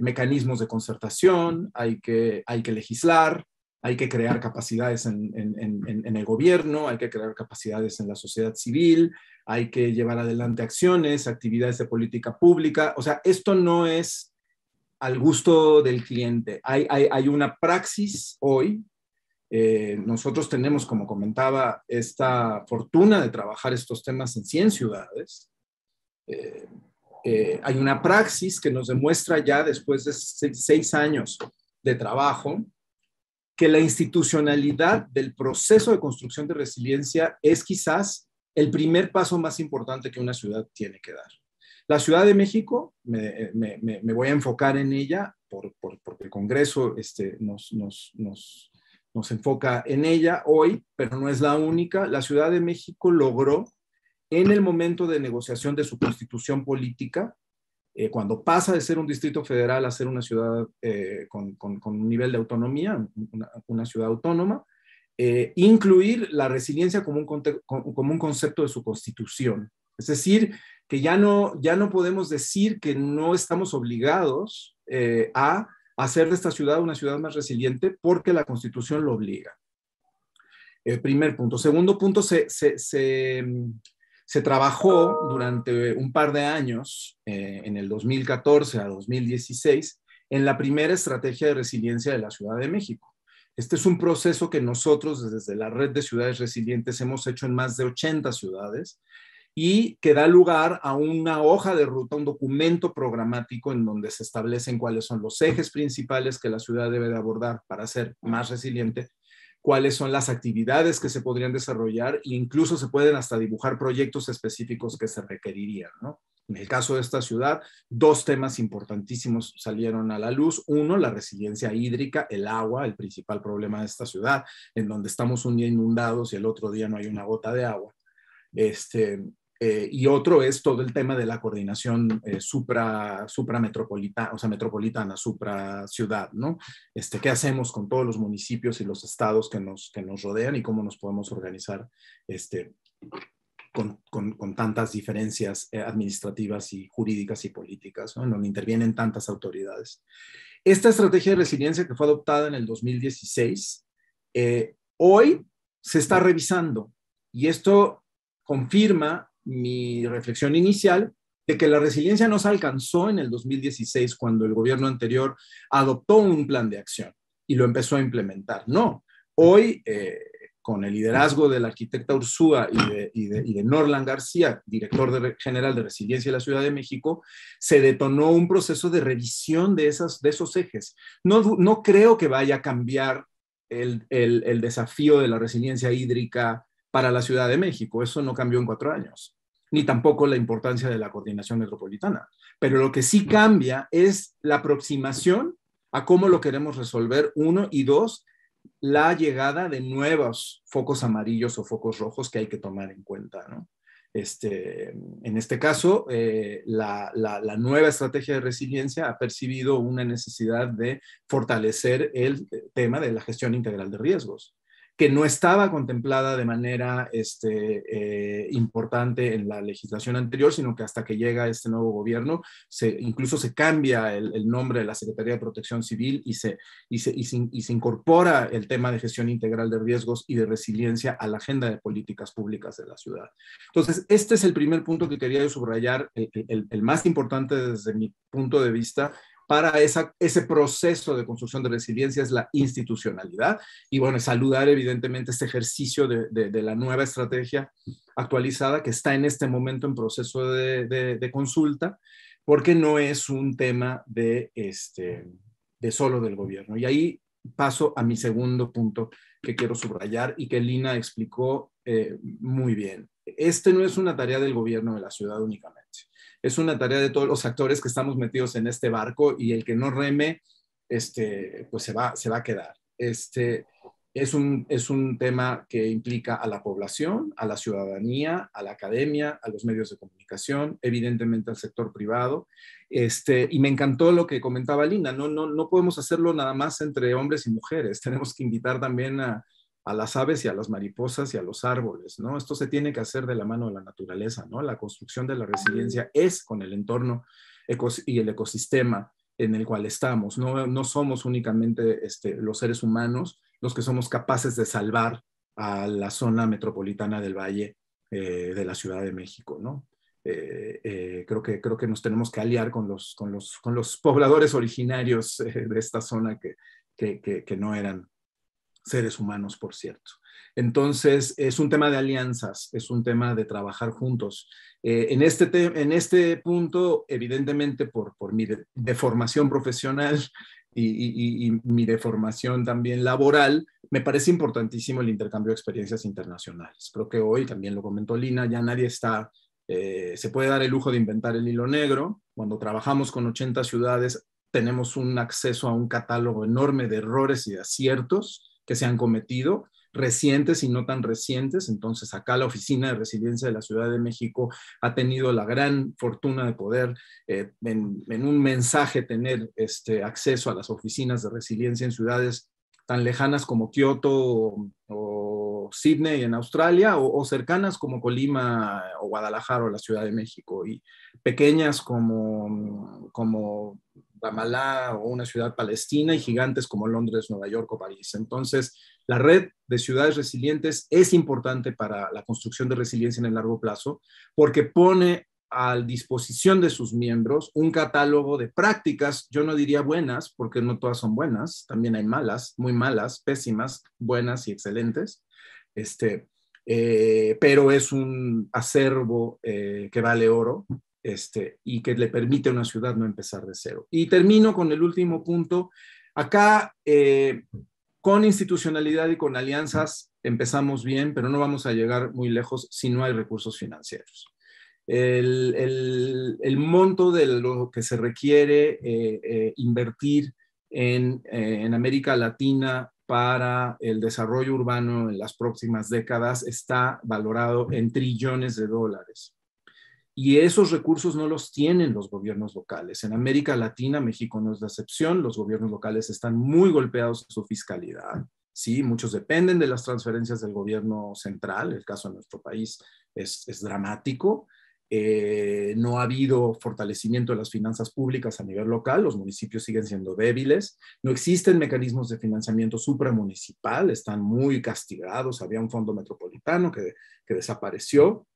mecanismos de concertación, hay que legislar, hay que crear capacidades en el gobierno, hay que crear capacidades en la sociedad civil, hay que llevar adelante acciones, actividades de política pública. O sea, esto no es al gusto del cliente. Hay una praxis hoy. Nosotros tenemos, como comentaba, esta fortuna de trabajar estos temas en 100 ciudades. Hay una praxis que nos demuestra ya después de 6 años de trabajo que la institucionalidad del proceso de construcción de resiliencia es quizás el primer paso más importante que una ciudad tiene que dar. La Ciudad de México, me voy a enfocar en ella porque el Congreso nos enfoca en ella hoy, pero no es la única. La Ciudad de México logró, en el momento de negociación de su constitución política, cuando pasa de ser un distrito federal a ser una ciudad con un nivel de autonomía, una ciudad autónoma, incluir la resiliencia como un concepto de su constitución. Es decir, que ya no podemos decir que no estamos obligados a hacer de esta ciudad una ciudad más resiliente porque la Constitución lo obliga. Primer punto. Segundo punto, se trabajó durante un par de años, en el 2014 a 2016, en la primera estrategia de resiliencia de la Ciudad de México. Este es un proceso que nosotros desde la Red de Ciudades Resilientes hemos hecho en más de 80 ciudades y que da lugar a una hoja de ruta, un documento programático en donde se establecen cuáles son los ejes principales que la ciudad debe de abordar para ser más resiliente, cuáles son las actividades que se podrían desarrollar e incluso se pueden hasta dibujar proyectos específicos que se requerirían, ¿no? En el caso de esta ciudad, 2 temas importantísimos salieron a la luz. Uno, la resiliencia hídrica, el agua, el principal problema de esta ciudad, en donde estamos un día inundados y el otro día no hay una gota de agua. Y otro es todo el tema de la coordinación suprametropolitana, o sea, metropolitana, supra-ciudad, ¿no? ¿Qué hacemos con todos los municipios y los estados que nos rodean y cómo nos podemos organizar con tantas diferencias administrativas y jurídicas y políticas, ¿no? En donde intervienen tantas autoridades. Esta estrategia de resiliencia que fue adoptada en el 2016, hoy se está revisando, y esto confirma mi reflexión inicial de que la resiliencia no se alcanzó en el 2016 cuando el gobierno anterior adoptó un plan de acción y lo empezó a implementar. No, hoy con el liderazgo de la arquitecta Ursúa y de Norlan García, director general de Resiliencia de la Ciudad de México, se detonó un proceso de revisión de esos ejes. No creo que vaya a cambiar el desafío de la resiliencia hídrica para la Ciudad de México. Eso no cambió en 4 años, ni tampoco la importancia de la coordinación metropolitana. Pero lo que sí cambia es la aproximación a cómo lo queremos resolver, 1, y 2, la llegada de nuevos focos amarillos o focos rojos que hay que tomar en cuenta, ¿no? En este caso, la nueva estrategia de resiliencia ha percibido una necesidad de fortalecer el tema de la gestión integral de riesgos, que no estaba contemplada de manera importante en la legislación anterior, sino que hasta que llega este nuevo gobierno, incluso se cambia el nombre de la Secretaría de Protección Civil y se incorpora el tema de gestión integral de riesgos y de resiliencia a la agenda de políticas públicas de la ciudad. Entonces, este es el primer punto que quería subrayar, el más importante desde mi punto de vista, para ese proceso de construcción de resiliencia, es la institucionalidad. Y bueno, saludar evidentemente este ejercicio de la nueva estrategia actualizada que está en este momento en proceso de consulta, porque no es un tema de solo del gobierno. Y ahí paso a mi segundo punto que quiero subrayar y que Lina explicó muy bien. No es una tarea del gobierno de la ciudad únicamente. Es una tarea de todos los actores que estamos metidos en este barco, y el que no reme, pues se va a quedar. Es un tema que implica a la población, a la ciudadanía, a la academia, a los medios de comunicación, evidentemente al sector privado. Y me encantó lo que comentaba Lina, no podemos hacerlo nada más entre hombres y mujeres, tenemos que invitar también a las aves y a las mariposas y a los árboles, ¿no? Esto se tiene que hacer de la mano de la naturaleza, ¿no? La construcción de la resiliencia es con el entorno y el ecosistema en el cual estamos. No somos únicamente los seres humanos los que somos capaces de salvar a la zona metropolitana del Valle de la Ciudad de México, ¿no? Creo que nos tenemos que aliar con los pobladores originarios de esta zona que no eran seres humanos, por cierto. Entonces, es un tema de alianzas, es un tema de trabajar juntos. En este punto, evidentemente, por mi deformación profesional y mi deformación también laboral, me parece importantísimo el intercambio de experiencias internacionales. Creo que hoy, también lo comentó Lina, ya nadie se puede dar el lujo de inventar el hilo negro. Cuando trabajamos con 80 ciudades, tenemos un acceso a un catálogo enorme de errores y de aciertos que se han cometido, recientes y no tan recientes. Entonces, acá la Oficina de Resiliencia de la Ciudad de México ha tenido la gran fortuna de poder en un mensaje tener acceso a las oficinas de resiliencia en ciudades tan lejanas como Kioto o Sydney en Australia, o cercanas como Colima o Guadalajara o la Ciudad de México, y pequeñas como Ramallah o una ciudad palestina, y gigantes como Londres, Nueva York o París. Entonces, la red de ciudades resilientes es importante para la construcción de resiliencia en el largo plazo, porque pone a disposición de sus miembros un catálogo de prácticas, yo no diría buenas, porque no todas son buenas, también hay malas, muy malas, pésimas, buenas y excelentes, pero es un acervo que vale oro, y que le permite a una ciudad no empezar de cero. Y termino con el último punto. Acá, con institucionalidad y con alianzas empezamos bien, pero no vamos a llegar muy lejos si no hay recursos financieros. El monto de lo que se requiere invertir en América Latina para el desarrollo urbano en las próximas décadas está valorado en trillones de dólares. Y esos recursos no los tienen los gobiernos locales. En América Latina, México no es la excepción, los gobiernos locales están muy golpeados en su fiscalidad. Sí, muchos dependen de las transferencias del gobierno central, el caso de nuestro país es dramático. No ha habido fortalecimiento de las finanzas públicas a nivel local, los municipios siguen siendo débiles, no existen mecanismos de financiamiento supramunicipal, están muy castigados, había un fondo metropolitano que desapareció,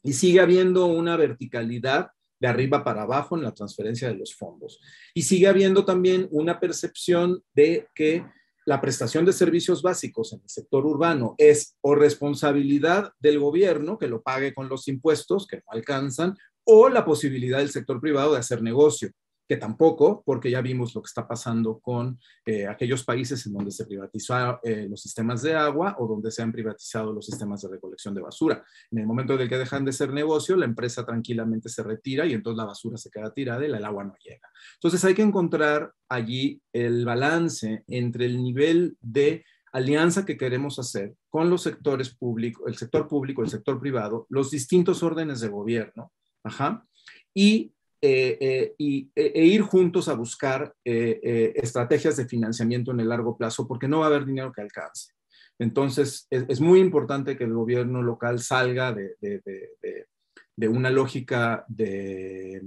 y sigue habiendo una verticalidad de arriba para abajo en la transferencia de los fondos. Y sigue habiendo también una percepción de que la prestación de servicios básicos en el sector urbano es o responsabilidad del gobierno, que lo pague con los impuestos, que no alcanzan, o la posibilidad del sector privado de hacer negocio, que tampoco, porque ya vimos lo que está pasando con aquellos países en donde se privatizó los sistemas de agua o donde se han privatizado los sistemas de recolección de basura. En el momento en el que dejan de ser negocio, la empresa tranquilamente se retira y entonces la basura se queda tirada y el agua no llega. Entonces hay que encontrar allí el balance entre el nivel de alianza que queremos hacer con los sectores públicos, el sector público, el sector privado, los distintos órdenes de gobierno, y ir juntos a buscar estrategias de financiamiento en el largo plazo, porque no va a haber dinero que alcance. Entonces, es muy importante que el gobierno local salga de una lógica de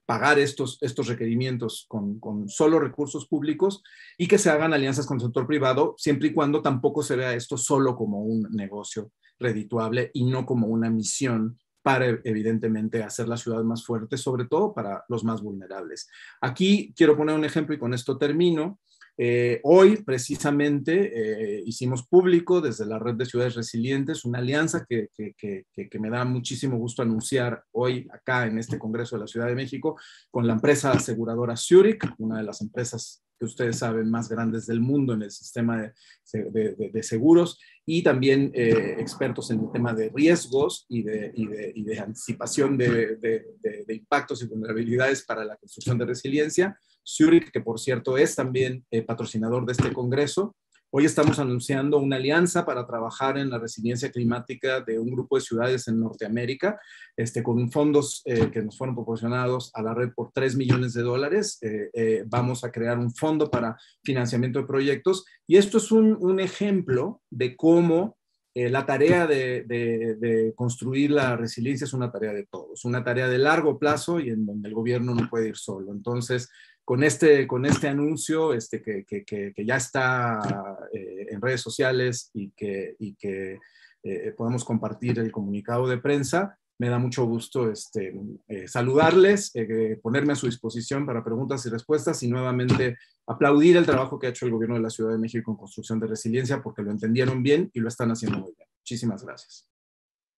pagar estos requerimientos con solo recursos públicos y que se hagan alianzas con el sector privado, siempre y cuando tampoco se vea esto solo como un negocio redituable y no como una misión para, evidentemente, hacer la ciudad más fuerte, sobre todo para los más vulnerables. Aquí quiero poner un ejemplo y con esto termino. Hoy, precisamente, hicimos público desde la Red de Ciudades Resilientes una alianza que me da muchísimo gusto anunciar hoy acá en este Congreso de la Ciudad de México con la empresa aseguradora Zurich, una de las empresas que ustedes saben más grandes del mundo en el sistema de seguros, y también expertos en el tema de riesgos y de anticipación de impactos y vulnerabilidades para la construcción de resiliencia. Zurich, que por cierto es también patrocinador de este congreso. Hoy estamos anunciando una alianza para trabajar en la resiliencia climática de un grupo de ciudades en Norteamérica, con fondos que nos fueron proporcionados a la red por $3 millones. Vamos a crear un fondo para financiamiento de proyectos, y esto es un ejemplo de cómo la tarea de construir la resiliencia es una tarea de todos, una tarea de largo plazo y en donde el gobierno no puede ir solo. Entonces, con este anuncio que ya está en redes sociales y que podemos compartir el comunicado de prensa, me da mucho gusto saludarles, ponerme a su disposición para preguntas y respuestas y nuevamente aplaudir el trabajo que ha hecho el gobierno de la Ciudad de México en construcción de resiliencia, porque lo entendieron bien y lo están haciendo muy bien. Muchísimas gracias.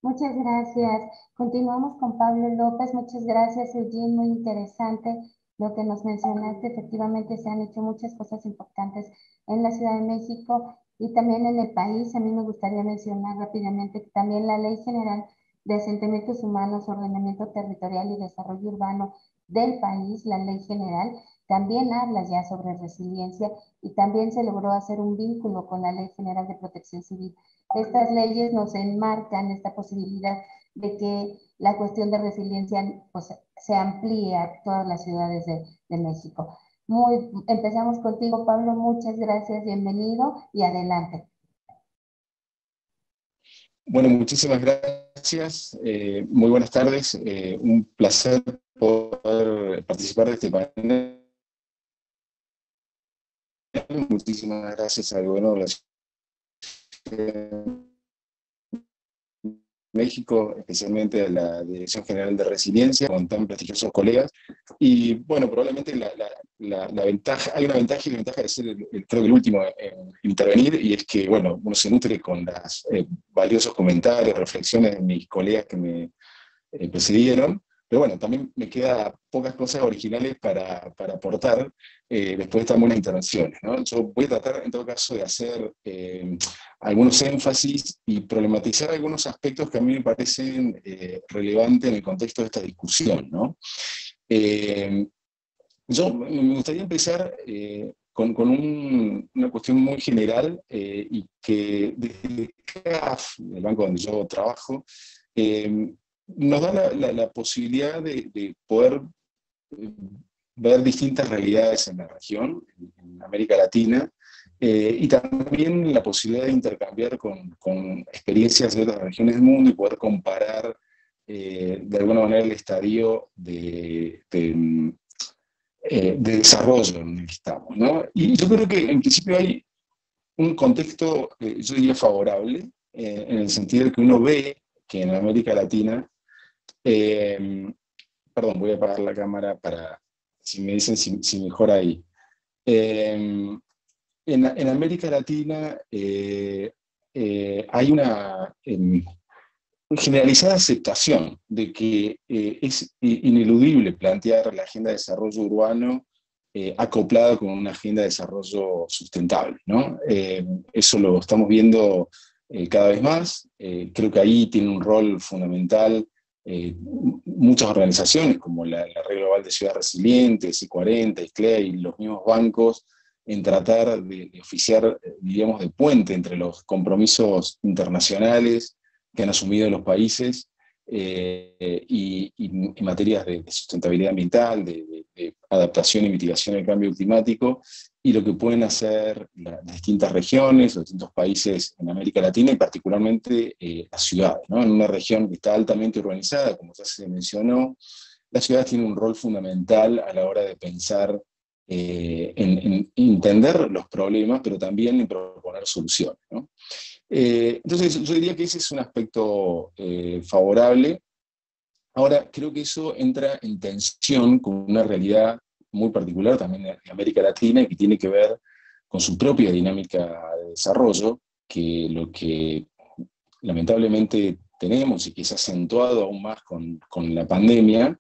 Muchas gracias. Continuamos con Pablo López. Muchas gracias, Eugene. Muy interesante lo que nos mencionaste. Efectivamente, se han hecho muchas cosas importantes en la Ciudad de México y también en el país. A mí me gustaría mencionar rápidamente que también la Ley General de Asentamientos Humanos, Ordenamiento Territorial y Desarrollo Urbano del país, la Ley General, también habla ya sobre resiliencia y también se logró hacer un vínculo con la Ley General de Protección Civil. Estas leyes nos enmarcan esta posibilidad de que la cuestión de resiliencia pues, se amplíe a todas las ciudades de México. Empezamos contigo, Pablo. Muchas gracias, bienvenido y adelante. Bueno, muchísimas gracias. Muy buenas tardes. Un placer poder participar de este panel. Muchísimas gracias al gobierno de la Ciudad de México, especialmente a la Dirección General de Resiliencia, con tan prestigiosos colegas. Y bueno, probablemente la ventaja, hay una ventaja y la ventaja de ser creo que el último en intervenir, y es que, bueno, uno se nutre con los valiosos comentarios, reflexiones de mis colegas que me precedieron. Pero bueno, también me quedan pocas cosas originales para aportar después de estas buenas intervenciones, ¿no? Yo voy a tratar, en todo caso, de hacer algunos énfasis y problematizar algunos aspectos que a mí me parecen relevantes en el contexto de esta discusión, ¿no? Yo me gustaría empezar con una cuestión muy general y que desde CAF, el banco donde yo trabajo, nos da la posibilidad de poder ver distintas realidades en la región, en América Latina, y también la posibilidad de intercambiar con experiencias de otras regiones del mundo y poder comparar de alguna manera el estadio de desarrollo en el que estamos, ¿no? Y yo creo que en principio hay un contexto, yo diría, favorable, en el sentido de que uno ve que en América Latina, perdón, voy a apagar la cámara para, si me dicen si mejora ahí. En América Latina hay una generalizada aceptación de que es ineludible plantear la agenda de desarrollo urbano acoplada con una agenda de desarrollo sustentable, ¿no? Eso lo estamos viendo cada vez más. Creo que ahí tiene un rol fundamental muchas organizaciones como la Red Global de Ciudades Resilientes, I40, ICLEI, y los mismos bancos, en tratar de oficiar, diríamos, de puente entre los compromisos internacionales que han asumido los países y en materias de sustentabilidad ambiental, de adaptación y mitigación del cambio climático, y lo que pueden hacer las distintas regiones, los distintos países en América Latina, y particularmente las ciudades, ¿no? En una región que está altamente urbanizada, como ya se mencionó, las ciudades tienen un rol fundamental a la hora de pensar en entender los problemas, pero también en proponer soluciones, ¿no? Entonces, yo diría que ese es un aspecto favorable. Ahora, creo que eso entra en tensión con una realidad muy particular también en América Latina y que tiene que ver con su propia dinámica de desarrollo, que lo que lamentablemente tenemos y que se ha acentuado aún más con la pandemia,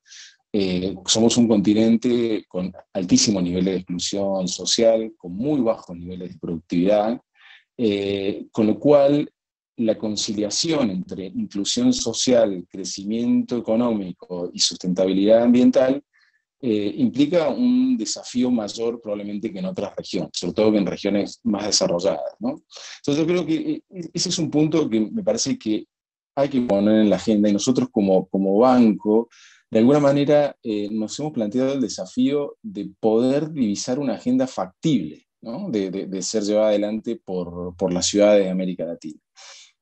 somos un continente con altísimos niveles de exclusión social, con muy bajos niveles de productividad, con lo cual la conciliación entre inclusión social, crecimiento económico y sustentabilidad ambiental implica un desafío mayor probablemente que en otras regiones, sobre todo que en regiones más desarrolladas, ¿no? Entonces yo creo que ese es un punto que me parece que hay que poner en la agenda, y nosotros como banco, de alguna manera nos hemos planteado el desafío de poder divisar una agenda factible, ¿no? De ser llevada adelante por las ciudades de América Latina.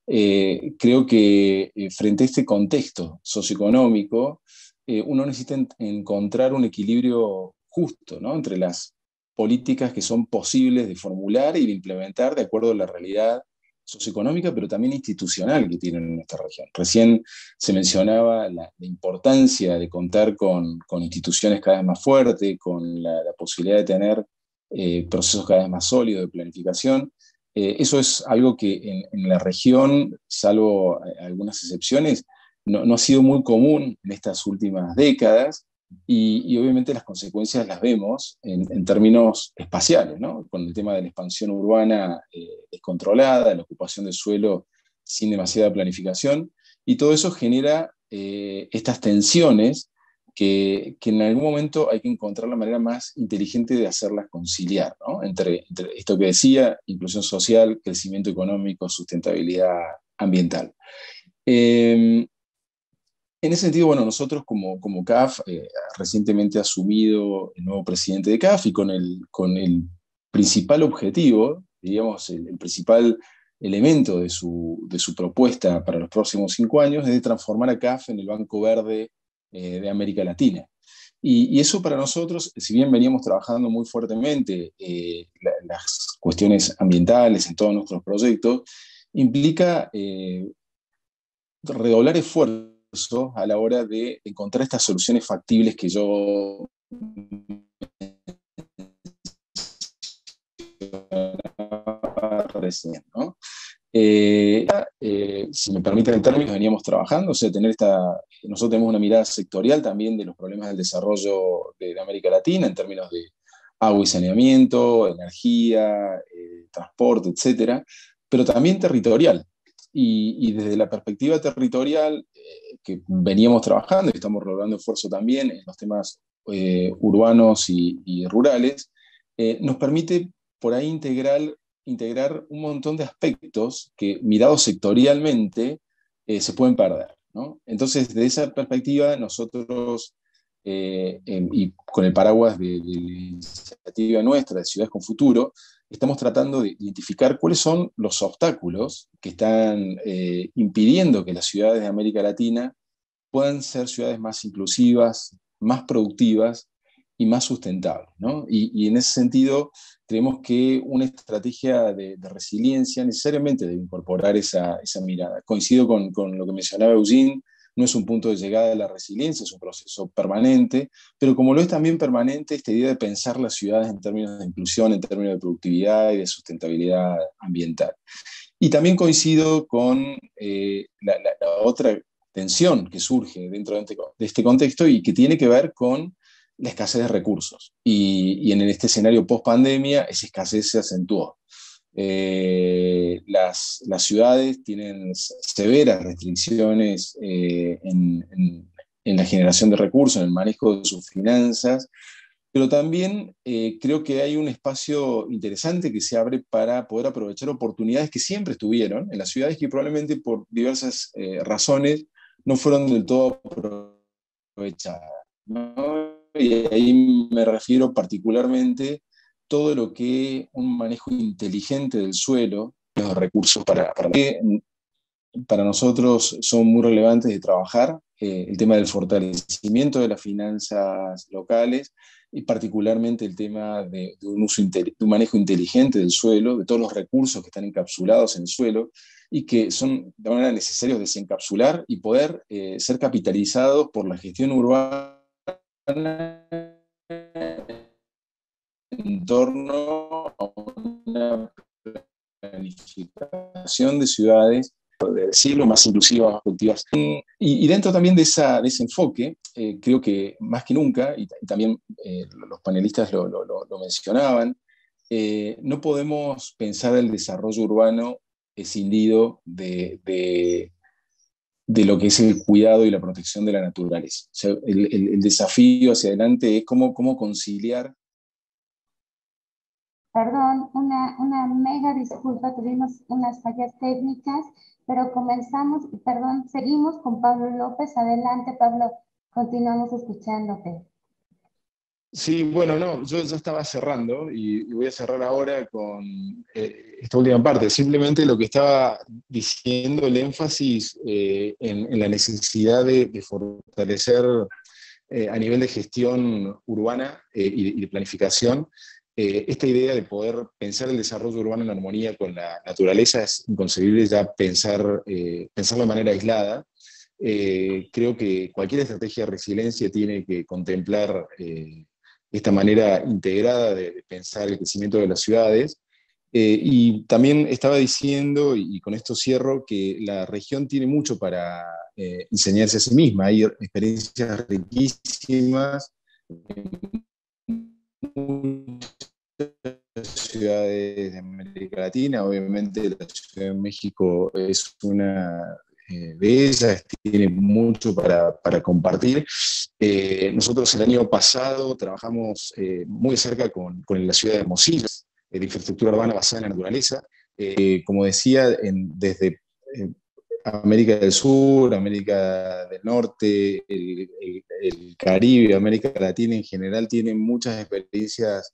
Creo que frente a este contexto socioeconómico, uno necesita encontrar un equilibrio justo, ¿no? Entre las políticas que son posibles de formular y de implementar de acuerdo a la realidad socioeconómica, pero también institucional que tienen en nuestra región. Recién se mencionaba la importancia de contar con instituciones cada vez más fuertes, con la posibilidad de tener procesos cada vez más sólidos de planificación. Eso es algo que en la región, salvo algunas excepciones, no ha sido muy común en estas últimas décadas, y obviamente las consecuencias las vemos en términos espaciales, ¿no? Con el tema de la expansión urbana descontrolada, la ocupación de suelo sin demasiada planificación, y todo eso genera estas tensiones que en algún momento hay que encontrar la manera más inteligente de hacerlas conciliar, ¿no? Entre esto que decía, inclusión social, crecimiento económico, sustentabilidad ambiental. En ese sentido, bueno, nosotros como CAF, recientemente asumido el nuevo presidente de CAF y con el principal objetivo, digamos, el principal elemento de su propuesta para los próximos 5 años es de transformar a CAF en el Banco Verde de América Latina. Y eso para nosotros, si bien veníamos trabajando muy fuertemente las cuestiones ambientales en todos nuestros proyectos, implica redoblar esfuerzos a la hora de encontrar estas soluciones factibles que yo recién, ¿no? Si me permiten el término, veníamos trabajando, o sea, nosotros tenemos una mirada sectorial también de los problemas del desarrollo de América Latina en términos de agua y saneamiento, energía, transporte, etcétera, pero también territorial. Y desde la perspectiva territorial que veníamos trabajando y estamos logrando esfuerzo también en los temas urbanos y rurales, nos permite por ahí integrar un montón de aspectos que, mirados sectorialmente, se pueden perder, ¿no? Entonces, de esa perspectiva, nosotros, y con el paraguas de la iniciativa nuestra de Ciudades con Futuro, estamos tratando de identificar cuáles son los obstáculos que están impidiendo que las ciudades de América Latina puedan ser ciudades más inclusivas, más productivas y más sustentables, ¿no? Y en ese sentido, creemos que una estrategia de resiliencia necesariamente debe incorporar esa mirada. Coincido con lo que mencionaba Eugene, no es un punto de llegada de la resiliencia, es un proceso permanente, pero como lo es también permanente esta idea de pensar las ciudades en términos de inclusión, en términos de productividad y de sustentabilidad ambiental. Y también coincido con la otra tensión que surge dentro de este contexto y que tiene que ver con la escasez de recursos. Y en este escenario post-pandemia, esa escasez se acentuó. Las ciudades tienen severas restricciones en la generación de recursos, en el manejo de sus finanzas, pero también creo que hay un espacio interesante que se abre para poder aprovechar oportunidades que siempre estuvieron en las ciudades que probablemente por diversas razones no fueron del todo aprovechadas, ¿no? Y ahí me refiero particularmente todo lo que un manejo inteligente del suelo, los recursos para nosotros son muy relevantes de trabajar, el tema del fortalecimiento de las finanzas locales y particularmente el tema de un manejo inteligente del suelo, de todos los recursos que están encapsulados en el suelo y que son de manera necesarios desencapsular y poder ser capitalizados por la gestión urbana en torno a una planificación de ciudades, de decirlo, más inclusivas, más productivas. Y dentro también de ese enfoque, creo que más que nunca, y también los panelistas lo mencionaban, no podemos pensar el desarrollo urbano escindido de lo que es el cuidado y la protección de la naturaleza. O sea, el desafío hacia adelante es cómo conciliar. Perdón, una mega disculpa, tuvimos unas fallas técnicas, pero comenzamos, perdón, seguimos con Pablo López. Adelante, Pablo, continuamos escuchándote. Sí, bueno, no, yo ya estaba cerrando y voy a cerrar ahora con esta última parte. Simplemente lo que estaba diciendo, el énfasis en la necesidad de fortalecer a nivel de gestión urbana y de planificación, esta idea de poder pensar el desarrollo urbano en armonía con la naturaleza es inconcebible ya pensarlo de manera aislada. Creo que cualquier estrategia de resiliencia tiene que contemplar esta manera integrada de pensar el crecimiento de las ciudades. Y también estaba diciendo, y con esto cierro, que la región tiene mucho para enseñarse a sí misma. Hay experiencias riquísimas en muchas ciudades de América Latina. Obviamente la Ciudad de México es una de ellas, tiene mucho para compartir. Nosotros el año pasado trabajamos muy cerca con la ciudad de Hermosillo, de infraestructura urbana basada en la naturaleza. Como decía, desde América del Sur, América del Norte, el Caribe, América Latina en general, tienen muchas experiencias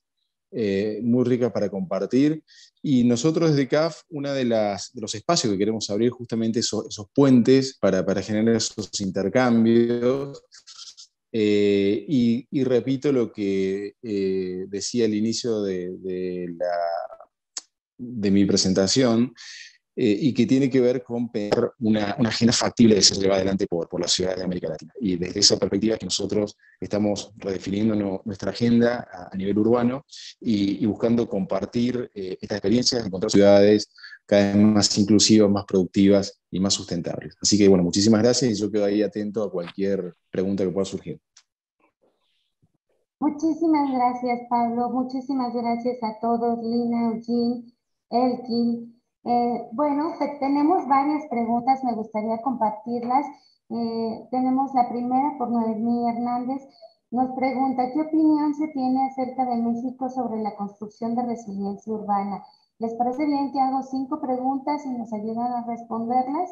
muy ricas para compartir. Y nosotros desde CAF, uno de los espacios que queremos abrir justamente esos puentes para generar esos intercambios. Y repito lo que decía al inicio de mi presentación, y que tiene que ver con pensar una agenda factible de ser llevada adelante por las ciudades de América Latina. Y desde esa perspectiva que nosotros estamos redefiniendo nuestra agenda a nivel urbano y buscando compartir estas experiencias, encontrar ciudades cada vez más inclusivas, más productivas y más sustentables. Así que bueno, muchísimas gracias y yo quedo ahí atento a cualquier pregunta que pueda surgir. Muchísimas gracias, Pablo. Muchísimas gracias a todos, Lina, Eugene, Elkin. Bueno, tenemos varias preguntas, me gustaría compartirlas. Tenemos la primera por Noemí Hernández. Nos pregunta, ¿qué opinión se tiene acerca de México sobre la construcción de resiliencia urbana? ¿Les parece bien que hago 5 preguntas y nos ayudan a responderlas?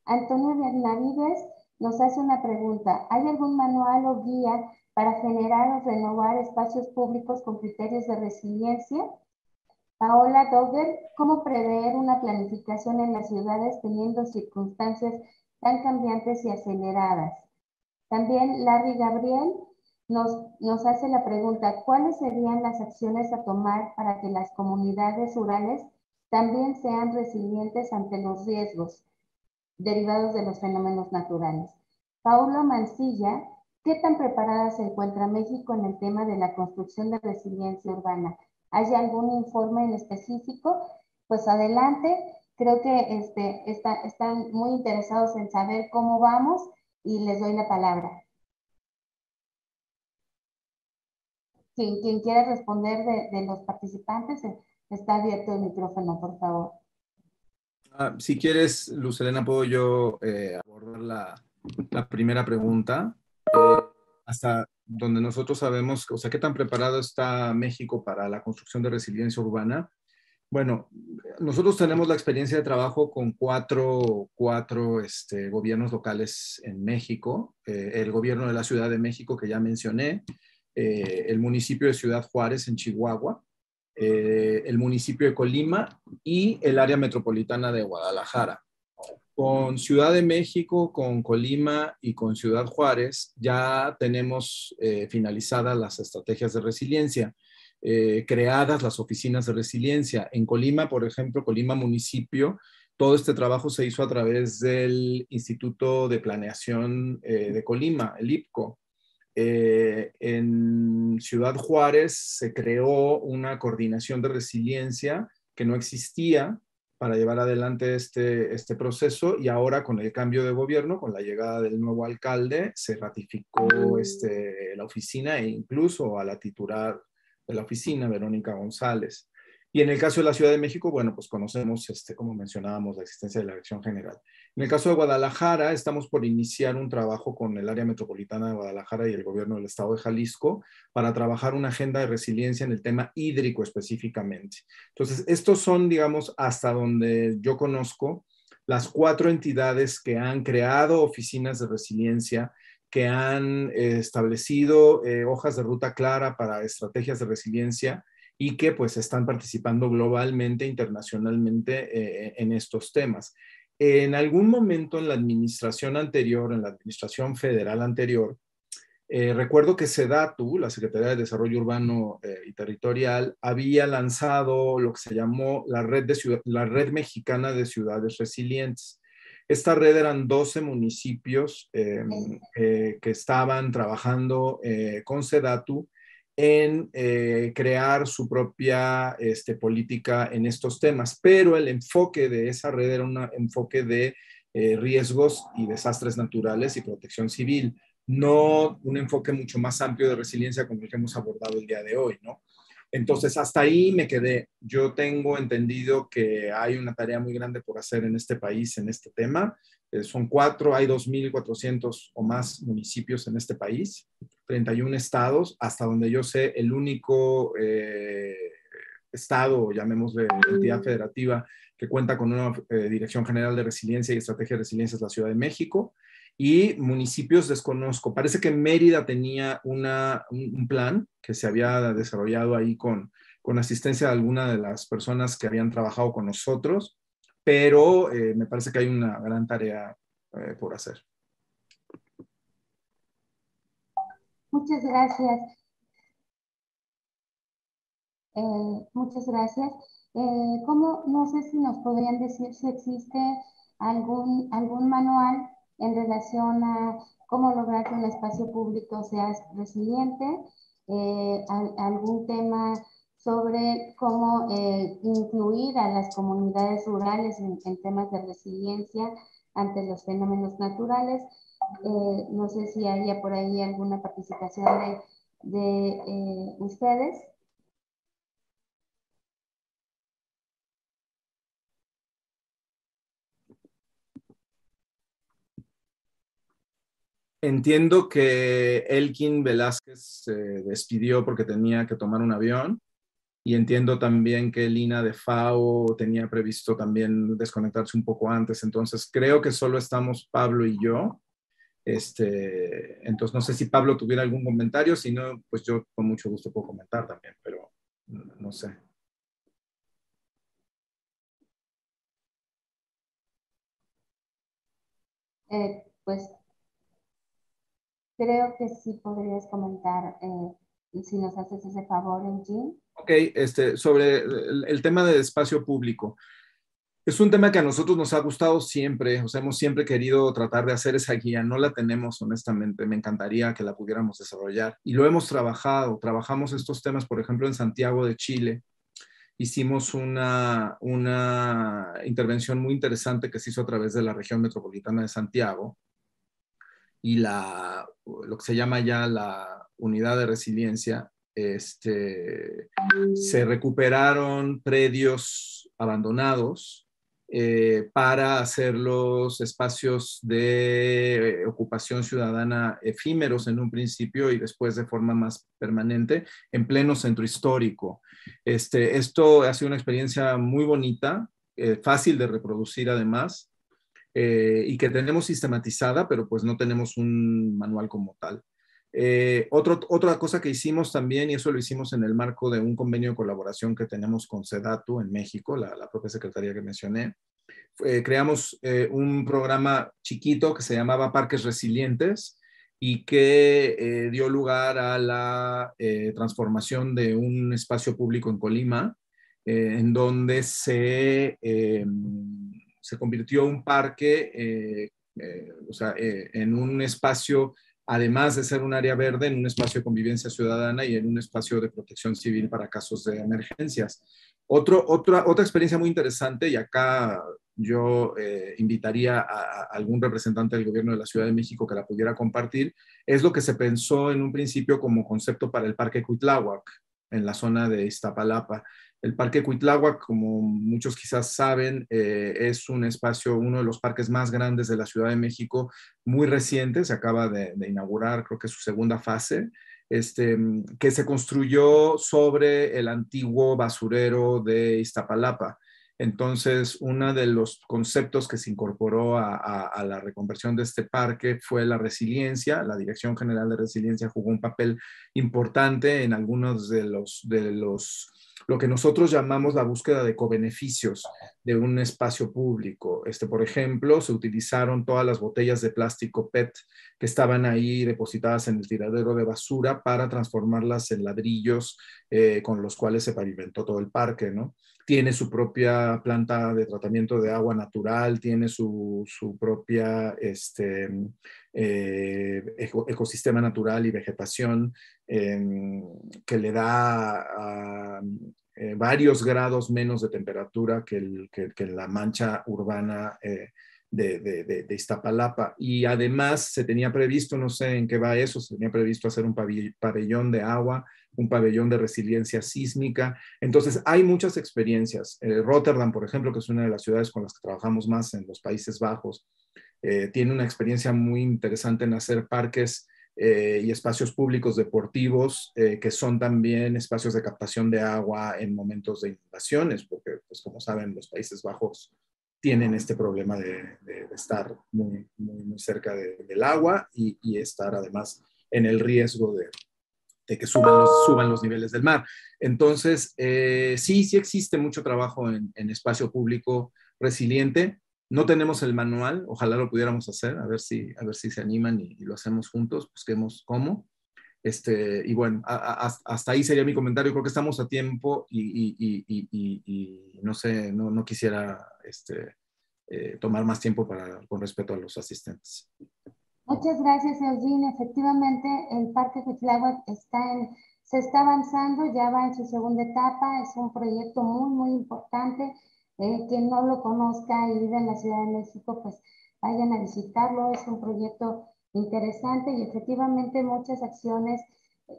Antonio Benavides nos hace una pregunta. ¿Hay algún manual o guía para generar o renovar espacios públicos con criterios de resiliencia? Paola Dogger, ¿cómo prever una planificación en las ciudades teniendo circunstancias tan cambiantes y aceleradas? También Larry Gabriel nos hace la pregunta, ¿cuáles serían las acciones a tomar para que las comunidades rurales también sean resilientes ante los riesgos derivados de los fenómenos naturales? Paulo Mancilla, ¿qué tan preparada se encuentra México en el tema de la construcción de resiliencia urbana? ¿Hay algún informe en específico? Pues adelante, creo que están muy interesados en saber cómo vamos y les doy la palabra. Quien quiera responder de los participantes, está abierto el micrófono, por favor. Si quieres, Luz Helena, puedo yo abordar la primera pregunta. Hasta donde nosotros sabemos, o sea, ¿qué tan preparado está México para la construcción de resiliencia urbana? Bueno, nosotros tenemos la experiencia de trabajo con cuatro gobiernos locales en México. El gobierno de la Ciudad de México, que ya mencioné, el municipio de Ciudad Juárez en Chihuahua, el municipio de Colima y el área metropolitana de Guadalajara. Con Ciudad de México, con Colima y con Ciudad Juárez ya tenemos finalizadas las estrategias de resiliencia, creadas las oficinas de resiliencia. En Colima, por ejemplo, Colima municipio, todo este trabajo se hizo a través del Instituto de Planeación de Colima, el IPCO. En Ciudad Juárez se creó una coordinación de resiliencia que no existía para llevar adelante este proceso, y ahora con el cambio de gobierno, con la llegada del nuevo alcalde, se ratificó la oficina e incluso a la titular de la oficina, Verónica González. Y en el caso de la Ciudad de México, bueno, pues conocemos, como mencionábamos, la existencia de la Dirección General. En el caso de Guadalajara, estamos por iniciar un trabajo con el área metropolitana de Guadalajara y el gobierno del estado de Jalisco para trabajar una agenda de resiliencia en el tema hídrico específicamente. Entonces, estos son, digamos, hasta donde yo conozco, las 4 entidades que han creado oficinas de resiliencia, que han establecido hojas de ruta clara para estrategias de resiliencia y que pues están participando globalmente, internacionalmente en estos temas. En algún momento en la administración anterior, en la administración federal anterior, recuerdo que SEDATU, la Secretaría de Desarrollo Urbano y Territorial, había lanzado lo que se llamó la Red Mexicana de Ciudades Resilientes. Esta red eran 12 municipios que estaban trabajando con SEDATU en crear su propia política en estos temas, pero el enfoque de esa red era un enfoque de riesgos y desastres naturales y protección civil, no un enfoque mucho más amplio de resiliencia como el que hemos abordado el día de hoy, ¿no? Entonces, hasta ahí me quedé. Yo tengo entendido que hay una tarea muy grande por hacer en este país, en este tema. Son 4, hay 2.400 o más municipios en este país, 31 estados, hasta donde yo sé, el único estado, llamémosle entidad federativa, que cuenta con una Dirección General de Resiliencia y Estrategia de Resiliencia es la Ciudad de México. Y municipios desconozco. Parece que Mérida tenía un plan que se había desarrollado ahí con asistencia de alguna de las personas que habían trabajado con nosotros, pero me parece que hay una gran tarea por hacer. Muchas gracias. Muchas gracias. No sé si nos podrían decir si existe algún manual en relación a cómo lograr que un espacio público sea resiliente, algún tema sobre cómo incluir a las comunidades rurales en temas de resiliencia ante los fenómenos naturales. No sé si había por ahí alguna participación de ustedes. Entiendo que Elkin Velázquez se despidió porque tenía que tomar un avión, y entiendo también que Lina de FAO tenía previsto también desconectarse un poco antes. Entonces creo que solo estamos Pablo y yo. Entonces, no sé si Pablo tuviera algún comentario, si no, pues yo con mucho gusto puedo comentar también, pero no sé. Pues creo que sí podrías comentar, si nos haces ese favor, Eugene. Ok, sobre el tema del espacio público. Es un tema que a nosotros nos ha gustado siempre, o sea, hemos siempre querido tratar de hacer esa guía, no la tenemos honestamente, me encantaría que la pudiéramos desarrollar y lo hemos trabajamos estos temas, por ejemplo, en Santiago de Chile, hicimos una intervención muy interesante que se hizo a través de la región metropolitana de Santiago y lo que se llama ya la unidad de resiliencia. Se recuperaron predios abandonados para hacerlos espacios de ocupación ciudadana efímeros en un principio y después de forma más permanente en pleno centro histórico. Esto ha sido una experiencia muy bonita, fácil de reproducir además, y que tenemos sistematizada, pero pues no tenemos un manual como tal. Otra cosa que hicimos también, y eso lo hicimos en el marco de un convenio de colaboración que tenemos con SEDATU en México, la propia secretaría que mencioné, creamos un programa chiquito que se llamaba Parques Resilientes y que dio lugar a la transformación de un espacio público en Colima, en donde se convirtió un parque, en un espacio, además de ser un área verde, en un espacio de convivencia ciudadana y en un espacio de protección civil para casos de emergencias. Otra experiencia muy interesante, y acá yo invitaría a algún representante del gobierno de la Ciudad de México que la pudiera compartir, es lo que se pensó en un principio como concepto para el Parque Cuitláhuac, en la zona de Iztapalapa. El Parque Cuitláhuac, como muchos quizás saben, es un espacio, uno de los parques más grandes de la Ciudad de México, muy reciente, se acaba de inaugurar, creo que su segunda fase, que se construyó sobre el antiguo basurero de Iztapalapa. Entonces, uno de los conceptos que se incorporó a la reconversión de este parque fue la resiliencia. La Dirección General de Resiliencia jugó un papel importante en algunos de lo que nosotros llamamos la búsqueda de cobeneficios de un espacio público. Por ejemplo, se utilizaron todas las botellas de plástico PET que estaban ahí depositadas en el tiradero de basura para transformarlas en ladrillos con los cuales se pavimentó todo el parque, ¿no? Tiene su propia planta de tratamiento de agua natural, tiene su propia ecosistema natural y vegetación que le da varios grados menos de temperatura que la mancha urbana de Iztapalapa. Y además se tenía previsto, no sé en qué va eso, se tenía previsto hacer un pabellón de agua, un pabellón de resiliencia sísmica. Entonces, hay muchas experiencias. Rotterdam, por ejemplo, que es una de las ciudades con las que trabajamos más en los Países Bajos, tiene una experiencia muy interesante en hacer parques y espacios públicos deportivos, que son también espacios de captación de agua en momentos de inundaciones, porque, pues, como saben, los Países Bajos tienen este problema de estar muy, muy, muy cerca del agua y estar además en el riesgo de que suban los niveles del mar. Entonces, sí existe mucho trabajo en espacio público resiliente. No tenemos el manual, ojalá lo pudiéramos hacer, a ver si se animan y lo hacemos juntos, busquemos cómo. Y bueno, hasta ahí sería mi comentario. Creo que estamos a tiempo y no sé, no quisiera tomar más tiempo con respecto a los asistentes. Muchas gracias, Eugene. Efectivamente, el Parque Cuitláhuac se está avanzando, ya va en su segunda etapa. Es un proyecto muy, muy importante. Quien no lo conozca y vive en la Ciudad de México, pues vayan a visitarlo. Es un proyecto interesante y efectivamente muchas acciones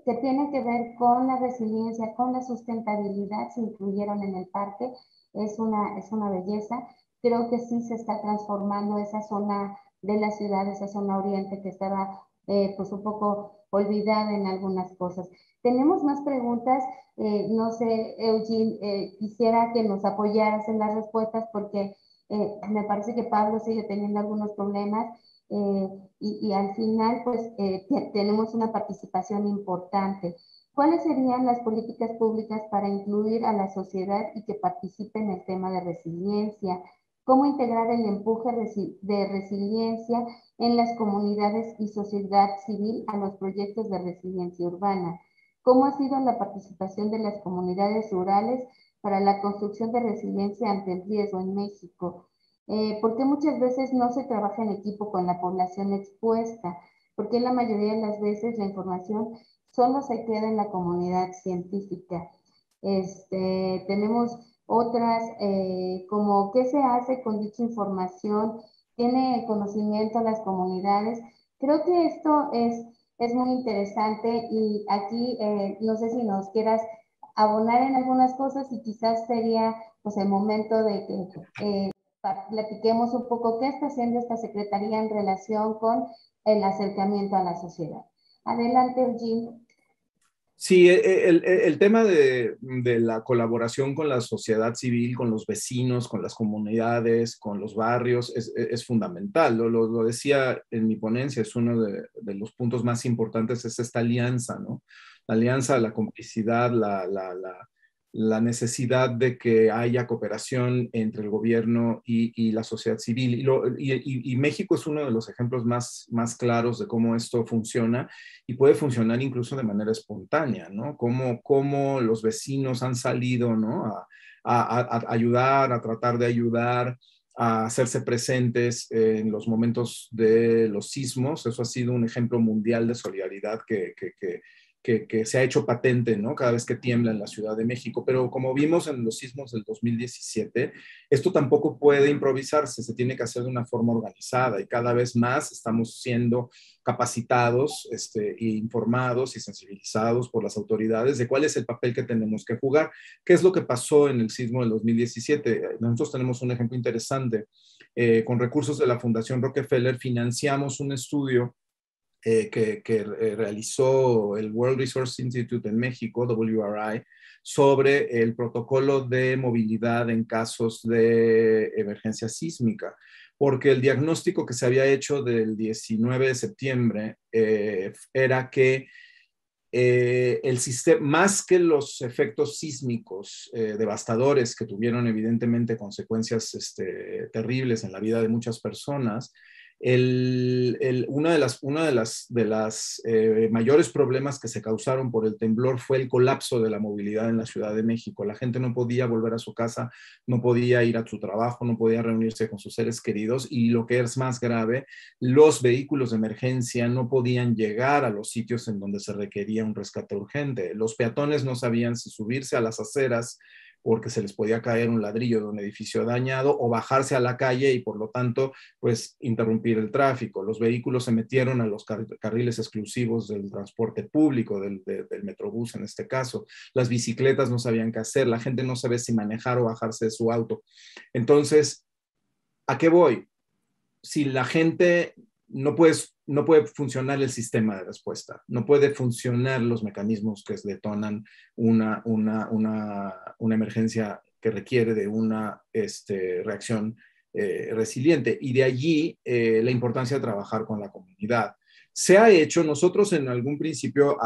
que tienen que ver con la resiliencia, con la sustentabilidad se incluyeron en el parque. Es una belleza. Creo que sí se está transformando esa zona de la ciudad, esa zona oriente que estaba pues un poco olvidada en algunas cosas. Tenemos más preguntas, no sé, Eugene, quisiera que nos apoyaras en las respuestas porque me parece que Pablo sigue teniendo algunos problemas y al final pues tenemos una participación importante. ¿Cuáles serían las políticas públicas para incluir a la sociedad y que participe en el tema de resiliencia? ¿Cómo integrar el empuje de resiliencia en las comunidades y sociedad civil a los proyectos de resiliencia urbana? ¿Cómo ha sido la participación de las comunidades rurales para la construcción de resiliencia ante el riesgo en México? ¿Por qué muchas veces no se trabaja en equipo con la población expuesta? Porque la mayoría de las veces la información solo se queda en la comunidad científica. Tenemos otras, como qué se hace con dicha información, tiene conocimiento las comunidades. Creo que esto es muy interesante y aquí no sé si nos quieras abonar en algunas cosas y quizás sería pues el momento de que platiquemos un poco qué está haciendo esta Secretaría en relación con el acercamiento a la sociedad. Adelante, Eugene. Sí, el tema de la colaboración con la sociedad civil, con los vecinos, con las comunidades, con los barrios, es fundamental. Lo decía en mi ponencia, es uno de los puntos más importantes, es esta alianza, ¿no? La alianza, la complicidad, la necesidad de que haya cooperación entre el gobierno y la sociedad civil. Y México es uno de los ejemplos más claros de cómo esto funciona y puede funcionar incluso de manera espontánea, ¿no? Cómo los vecinos han salido, ¿no? A ayudar, a tratar de ayudar, a hacerse presentes en los momentos de los sismos. Eso ha sido un ejemplo mundial de solidaridad que se ha hecho patente, ¿no? Cada vez que tiembla en la Ciudad de México. Pero como vimos en los sismos del 2017, esto tampoco puede improvisarse, se tiene que hacer de una forma organizada y cada vez más estamos siendo capacitados, e informados y sensibilizados por las autoridades de cuál es el papel que tenemos que jugar. ¿Qué es lo que pasó en el sismo del 2017? Nosotros tenemos un ejemplo interesante. Con recursos de la Fundación Rockefeller financiamos un estudio que realizó el World Resource Institute en México, WRI, sobre el protocolo de movilidad en casos de emergencia sísmica, porque el diagnóstico que se había hecho del 19 de septiembre era que el sistema, más que los efectos sísmicos devastadores que tuvieron evidentemente consecuencias terribles en la vida de muchas personas, una de las mayores problemas que se causaron por el temblor fue el colapso de la movilidad en la Ciudad de México. La gente no podía volver a su casa, no podía ir a su trabajo, no podía reunirse con sus seres queridos y lo que es más grave, los vehículos de emergencia no podían llegar a los sitios en donde se requería un rescate urgente. Los peatones no sabían si subirse a las aceras porque se les podía caer un ladrillo de un edificio dañado o bajarse a la calle y por lo tanto pues interrumpir el tráfico. Los vehículos se metieron a los carriles exclusivos del transporte público, del Metrobús en este caso. Las bicicletas no sabían qué hacer, la gente no sabía si manejar o bajarse de su auto. Entonces, ¿a qué voy? Si la gente no puede funcionar el sistema de respuesta, no puede funcionar los mecanismos que detonan una emergencia que requiere de una reacción resiliente. Y de allí la importancia de trabajar con la comunidad. Se ha hecho, nosotros en algún principio,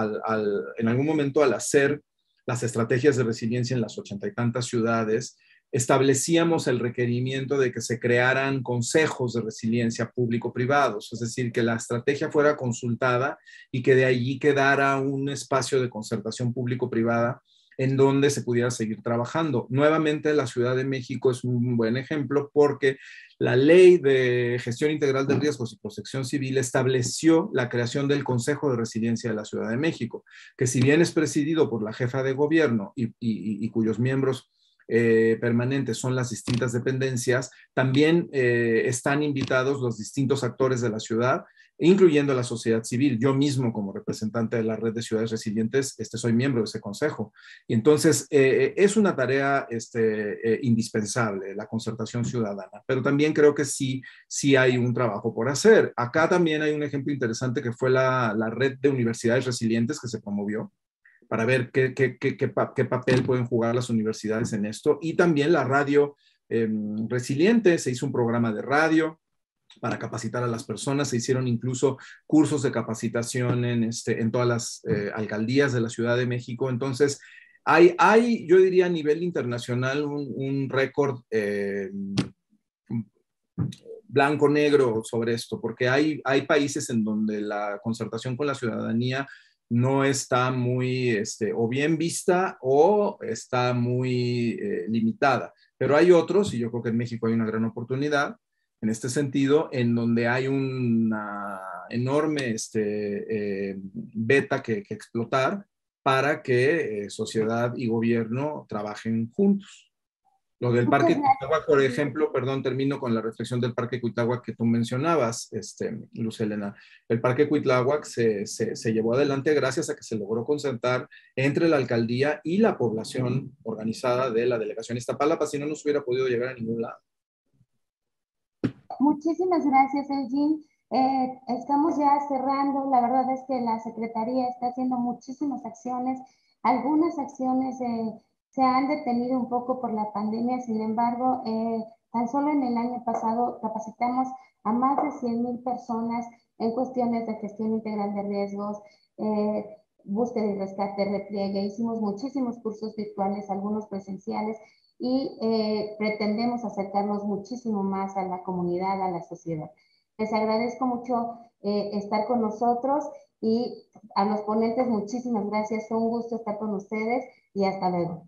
en algún momento al hacer las estrategias de resiliencia en las 80 y tantas ciudades, establecíamos el requerimiento de que se crearan consejos de resiliencia público-privados, es decir, que la estrategia fuera consultada y que de allí quedara un espacio de concertación público-privada en donde se pudiera seguir trabajando. Nuevamente, la Ciudad de México es un buen ejemplo porque la Ley de Gestión Integral de Riesgos y Protección Civil estableció la creación del Consejo de Resiliencia de la Ciudad de México, que si bien es presidido por la jefa de gobierno y cuyos miembros permanentes son las distintas dependencias, también están invitados los distintos actores de la ciudad, incluyendo la sociedad civil. Yo mismo, como representante de la Red de Ciudades Resilientes, soy miembro de ese consejo. Y entonces es una tarea indispensable, la concertación ciudadana, pero también creo que sí hay un trabajo por hacer. Acá también hay un ejemplo interesante que fue la Red de Universidades Resilientes que se promovió para ver qué papel pueden jugar las universidades en esto. Y también la radio resiliente, se hizo un programa de radio para capacitar a las personas. Se hicieron incluso cursos de capacitación en todas las alcaldías de la Ciudad de México. Entonces, hay yo diría a nivel internacional un récord blanco-negro sobre esto, porque hay países en donde la concertación con la ciudadanía no está muy, o bien vista o está muy limitada. Pero hay otros, y yo creo que en México hay una gran oportunidad en este sentido, en donde hay una enorme beta que explotar para que sociedad y gobierno trabajen juntos. Lo del Parque Cuitláhuac, por ejemplo, perdón, termino con la reflexión del Parque Cuitláhuac que tú mencionabas, Luz Helena. El Parque Cuitláhuac se llevó adelante gracias a que se logró concertar entre la alcaldía y la población organizada de la delegación Iztapalapa, si no nos hubiera podido llegar a ningún lado. Muchísimas gracias, Eugene. Estamos ya cerrando. La verdad es que la Secretaría está haciendo muchísimas acciones. Algunas acciones se han detenido un poco por la pandemia, sin embargo, tan solo en el año pasado capacitamos a más de 100,000 personas en cuestiones de gestión integral de riesgos, búsqueda y rescate, repliegue. Hicimos muchísimos cursos virtuales, algunos presenciales, y pretendemos acercarnos muchísimo más a la comunidad, a la sociedad. Les agradezco mucho estar con nosotros, y a los ponentes muchísimas gracias. Fue un gusto estar con ustedes y hasta luego.